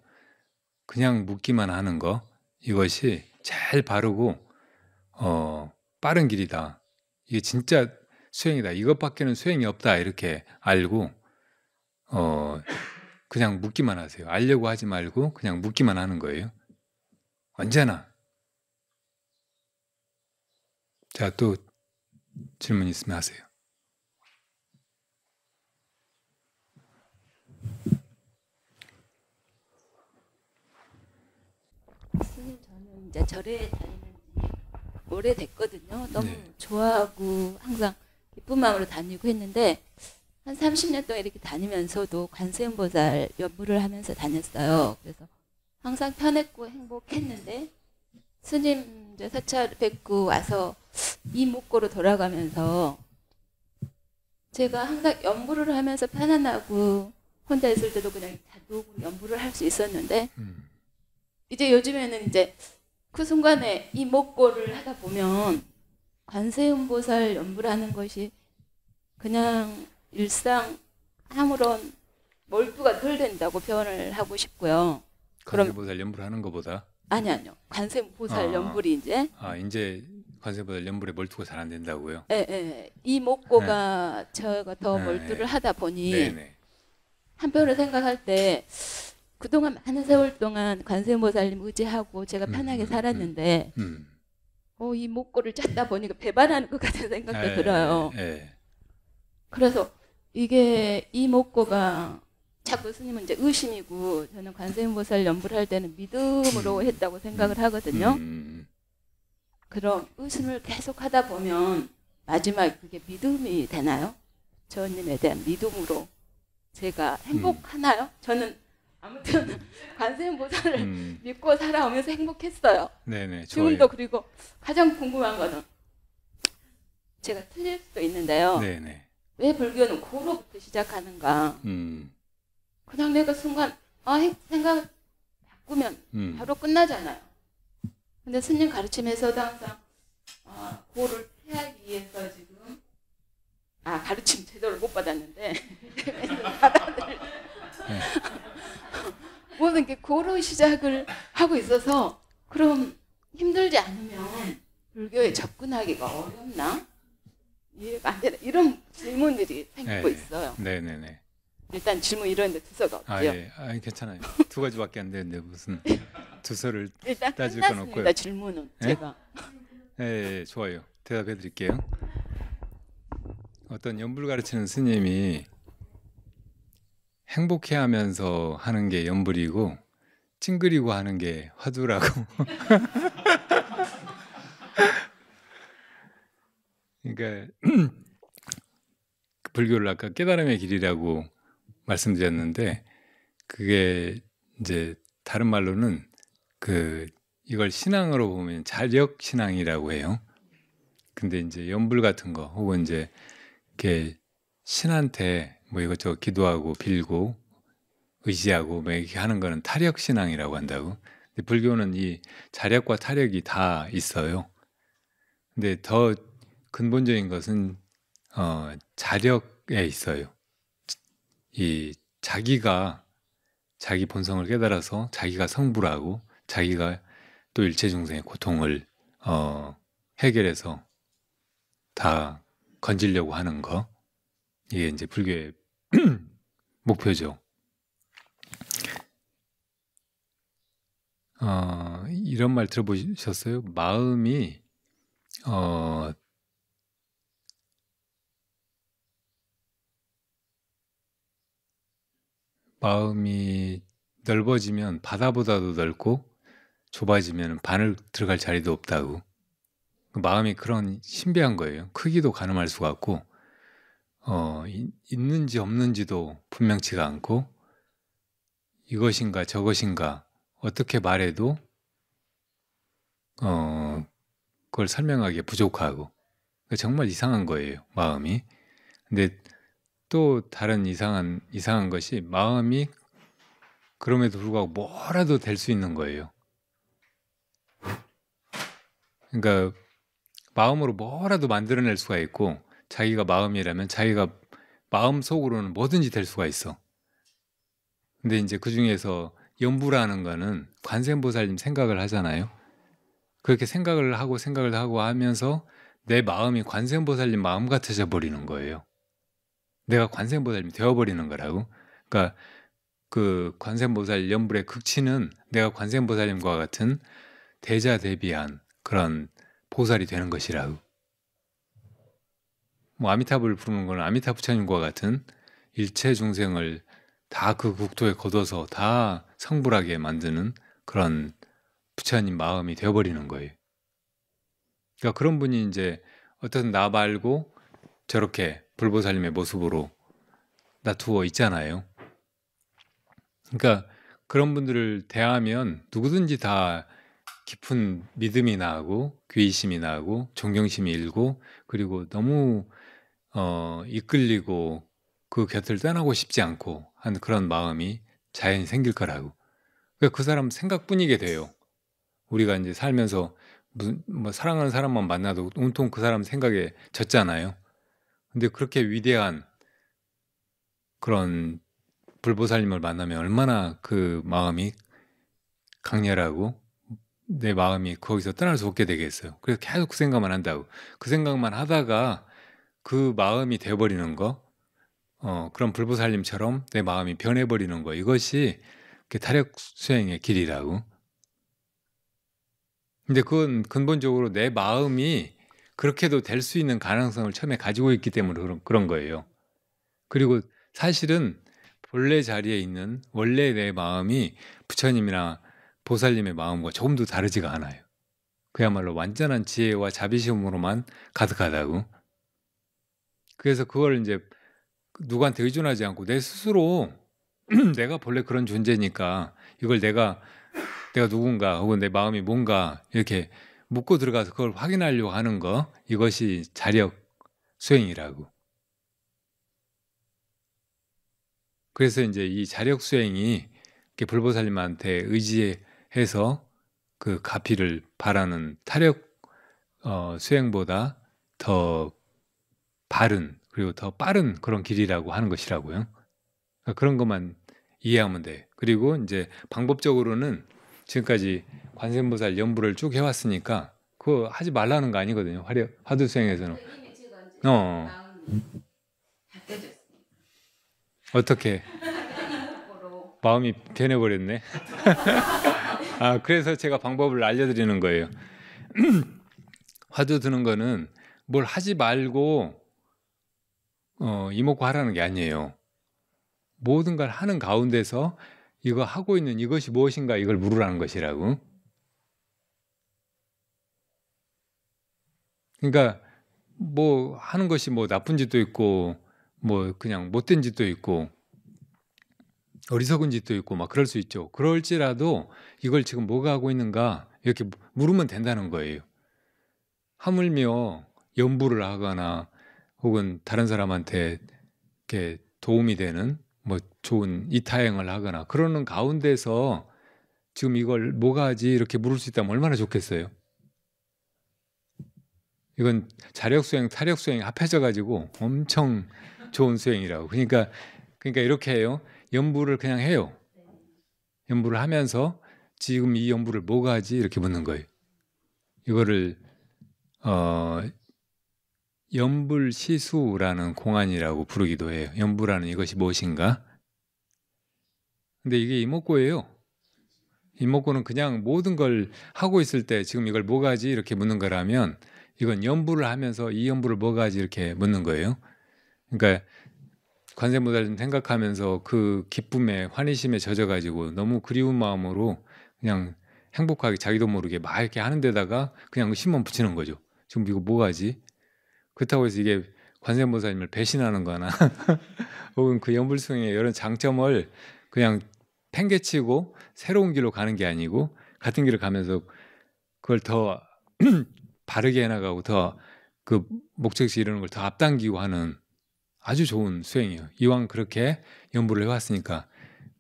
그냥 묻기만 하는 거 이것이 제일 바르고 빠른 길이다. 이게 진짜 수행이다. 이것밖에는 수행이 없다. 이렇게 알고 그냥 묻기만 하세요. 알려고 하지 말고 그냥 묻기만 하는 거예요. 언제나. 자, 또 질문 있으면 하세요. 스님 저는 이제 절에 다니는 지 오래됐거든요. 너무 네. 좋아하고 항상 기쁜 마음으로 다니고 했는데 한 30년 동안 이렇게 다니면서도 관세음보살 연부를 하면서 다녔어요. 그래서 항상 편했고 행복했는데 스님 이제 사찰 뵙고 와서 이목고로 돌아가면서 제가 항상 연부를 하면서 편안하고 혼자 있을 때도 그냥 단독으로 연부를 할 수 있었는데 음. 이제 요즘에는 이제 그 순간에 이 목고를 하다 보면 관세음보살 연부라는 것이 그냥 일상 아무런 몰두가 덜 된다고 표현을 하고 싶고요. 그럼 관세보살 연불 하는 것보다 아니요. 관세음보살 아. 연불이 이제 이제 관세보살 연불에 몰두가 잘 안 된다고요? 이 목고가 제가 더 네. 몰두를 하다 보니 네네. 한편으로 생각할 때 그동안 많은 세월 동안 관세음보살님 의지하고 제가 편하게 살았는데 이 목고를 찾다 보니까 배반하는 것 같은 생각도 들어요. 그래서 이게 이 목고가 자꾸 스님은 이제 의심이고 저는 관세음보살 연불 할 때는 믿음으로 했다고 생각을 하거든요. 그럼 의심을 계속 하다 보면 마지막에 그게 믿음이 되나요? 저님에 대한 믿음으로 제가 행복하나요? 저는 아무튼 관세음보살을 믿고 살아오면서 행복했어요. 네네. 지금도 좋아요. 그리고 가장 궁금한 거는 제가 틀릴 수도 있는데요. 네네. 왜 불교는 고로부터 시작하는가? 그냥 내가 순간 생각 바꾸면 바로 끝나잖아요. 근데 스님 가르침에서도 항상 고를 피하기 위해서 지금 가르침 제대로 못 받았는데 모든 게 고로 시작을 하고 있어서 그럼 힘들지 않으면 불교에 접근하기가 어렵나? 이해가 안 되나? 이런 질문들이 생기고 있어요. 네네네. 일단 질문 이런데 두서가 없고요. 예. 괜찮아요. 두 가지밖에 안 되는데 무슨 두서를 일단 따질 건 끝났습니다. 없고요. 질문은 예? 제가 좋아요. 대답해 드릴게요. 어떤 연불 가르치는 스님이 행복해하면서 하는 게 연불이고 찡그리고 하는 게 화두라고. 그러니까 불교를 아까 깨달음의 길이라고 말씀드렸는데 그게 이제 다른 말로는 이걸 신앙으로 보면 자력 신앙이라고 해요. 근데 이제 연불 같은 거 혹은 이제 이렇게 신한테 뭐 이것저것 기도하고 빌고 의지하고 뭐 이렇게 하는 거는 타력 신앙이라고 한다고. 근데 불교는 이 자력과 타력이 다 있어요. 근데 더 근본적인 것은 자력에 있어요. 이 자기가 자기 본성을 깨달아서 자기가 성불하고 자기가 또 일체 중생의 고통을 해결해서 다 건지려고 하는 거. 이게 이제 불교의 목표죠. 이런 말 들어보셨어요? 마음이 넓어지면 바다보다도 넓고 좁아지면 바늘 들어갈 자리도 없다고. 마음이 그런 신비한 거예요. 크기도 가늠할 수가 없고 있는지 없는지도 분명치가 않고 이것인가 저것인가 어떻게 말해도 그걸 설명하기에 부족하고 정말 이상한 거예요. 마음이. 근데 또 다른 이상한 것이 마음이 그럼에도 불구하고 뭐라도 될 수 있는 거예요. 그러니까 마음으로 뭐라도 만들어낼 수가 있고 자기가 마음이라면 자기가 마음속으로는 뭐든지 될 수가 있어. 근데 이제 그 중에서 연부라는 거는 관세음보살님 생각을 하잖아요. 그렇게 생각을 하고 하면서 내 마음이 관세음보살님 마음 같아져 버리는 거예요. 내가 관세음보살님이 되어버리는 거라고. 그러니까 그 관세음보살 연불의 극치는 내가 관세음보살님과 같은 대자대비한 그런 보살이 되는 것이라고. 뭐 아미타불을 부르는 건 아미타 부처님과 같은 일체 중생을 다 그 국토에 거둬서 다 성불하게 만드는 그런 부처님 마음이 되어버리는 거예요. 그러니까 그런 분이 이제 어떤 나 말고 저렇게 불보살님의 모습으로 놔두어 있잖아요. 그러니까 그런 분들을 대하면 누구든지 다 깊은 믿음이 나고 귀의심이 나고 존경심이 일고 그리고 너무 이끌리고 그 곁을 떠나고 싶지 않고 한 그런 마음이 자연히 생길 거라고. 그러니까 그 사람 생각뿐이게 돼요. 우리가 이제 살면서 무슨 뭐 사랑하는 사람만 만나도 온통 그 사람 생각에 젖잖아요. 근데 그렇게 위대한 그런 불보살님을 만나면 얼마나 그 마음이 강렬하고 내 마음이 거기서 떠날 수 없게 되겠어요. 그래서 계속 그 생각만 한다고. 그 생각만 하다가 그 마음이 되어버리는 거, 그런 불보살님처럼 내 마음이 변해버리는 거, 이것이 타력 수행의 길이라고. 근데 그건 근본적으로 내 마음이 그렇게도 될 수 있는 가능성을 처음에 가지고 있기 때문에 그런 거예요. 그리고 사실은 본래 자리에 있는 원래 내 마음이 부처님이나 보살님의 마음과 조금도 다르지가 않아요. 그야말로 완전한 지혜와 자비심으로만 가득하다고. 그래서 그걸 이제 누구한테 의존하지 않고 내 스스로 내가 본래 그런 존재니까 이걸 내가 누군가 혹은 내 마음이 뭔가 이렇게 묻고 들어가서 그걸 확인하려고 하는 거, 이것이 자력 수행이라고. 그래서 이제 이 자력 수행이 이렇게 불보살님한테 의지해서 그 가피를 바라는 타력 수행보다 더 바른 그리고 더 빠른 그런 길이라고 하는 것이라고요. 그러니까 그런 것만 이해하면 돼. 그리고 이제 방법적으로는 지금까지 관세음보살 연부를 쭉 해왔으니까 그거 하지 말라는 거 아니거든요. 화두 수행에서는. 어떻게? 마음이 변해버렸네. 그래서 제가 방법을 알려드리는 거예요. 화두 드는 거는 뭘 하지 말고 이목구 하라는 게 아니에요. 모든 걸 하는 가운데서 이거 하고 있는 이것이 무엇인가 이걸 물으라는 것이라고. 그러니까 뭐 하는 것이 뭐 나쁜 짓도 있고 뭐 그냥 못된 짓도 있고 어리석은 짓도 있고 막 그럴 수 있죠. 그럴지라도 이걸 지금 뭐가 하고 있는가 이렇게 물으면 된다는 거예요. 하물며 연부를 하거나 혹은 다른 사람한테 이렇게 도움이 되는 뭐 좋은 이타행을 하거나 그러는 가운데서 지금 이걸 뭐가 하지 이렇게 물을 수 있다면 얼마나 좋겠어요. 이건 자력수행, 타력수행이 합해져 가지고 엄청 좋은 수행이라고. 그러니까 이렇게 해요. 연부를 그냥 해요. 연부를 하면서 지금 이 연부를 뭐가 하지 이렇게 묻는 거예요. 이거를 연불시수라는 공안이라고 부르기도 해요. 연부라는 이것이 무엇인가? 근데 이게 이목구예요. 이목구는 그냥 모든 걸 하고 있을 때 지금 이걸 뭐가 하지 이렇게 묻는 거라면 이건 연부를 하면서 이 연부를 뭐가 하지 이렇게 묻는 거예요. 그러니까 관세음보살 생각하면서 그 기쁨에 환희심에 젖어가지고 너무 그리운 마음으로 그냥 행복하게 자기도 모르게 막 이렇게 하는 데다가 그냥 의심만 붙이는 거죠. 지금 이거 뭐가 하지? 그렇다고 해서 이게 관세음보살님을 배신하는 거나 혹은 그 연불수행의 이런 장점을 그냥 팽개치고 새로운 길로 가는 게 아니고 같은 길을 가면서 그걸 더 바르게 해나가고 더 그 목적지 이루는 걸 더 앞당기고 하는 아주 좋은 수행이에요. 이왕 그렇게 연부를 해왔으니까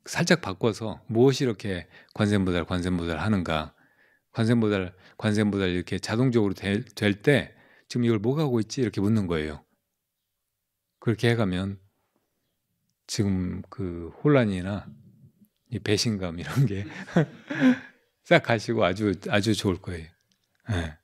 살짝 바꿔서 무엇이 이렇게 관세음보살 하는가, 관세음보살 이렇게 자동적으로 될 때 지금 이걸 뭐가 하고 있지 이렇게 묻는 거예요. 그렇게 해가면 지금 그 혼란이나 이 배신감 이런 게 싹 가시고 아주 좋을 거예요. 네.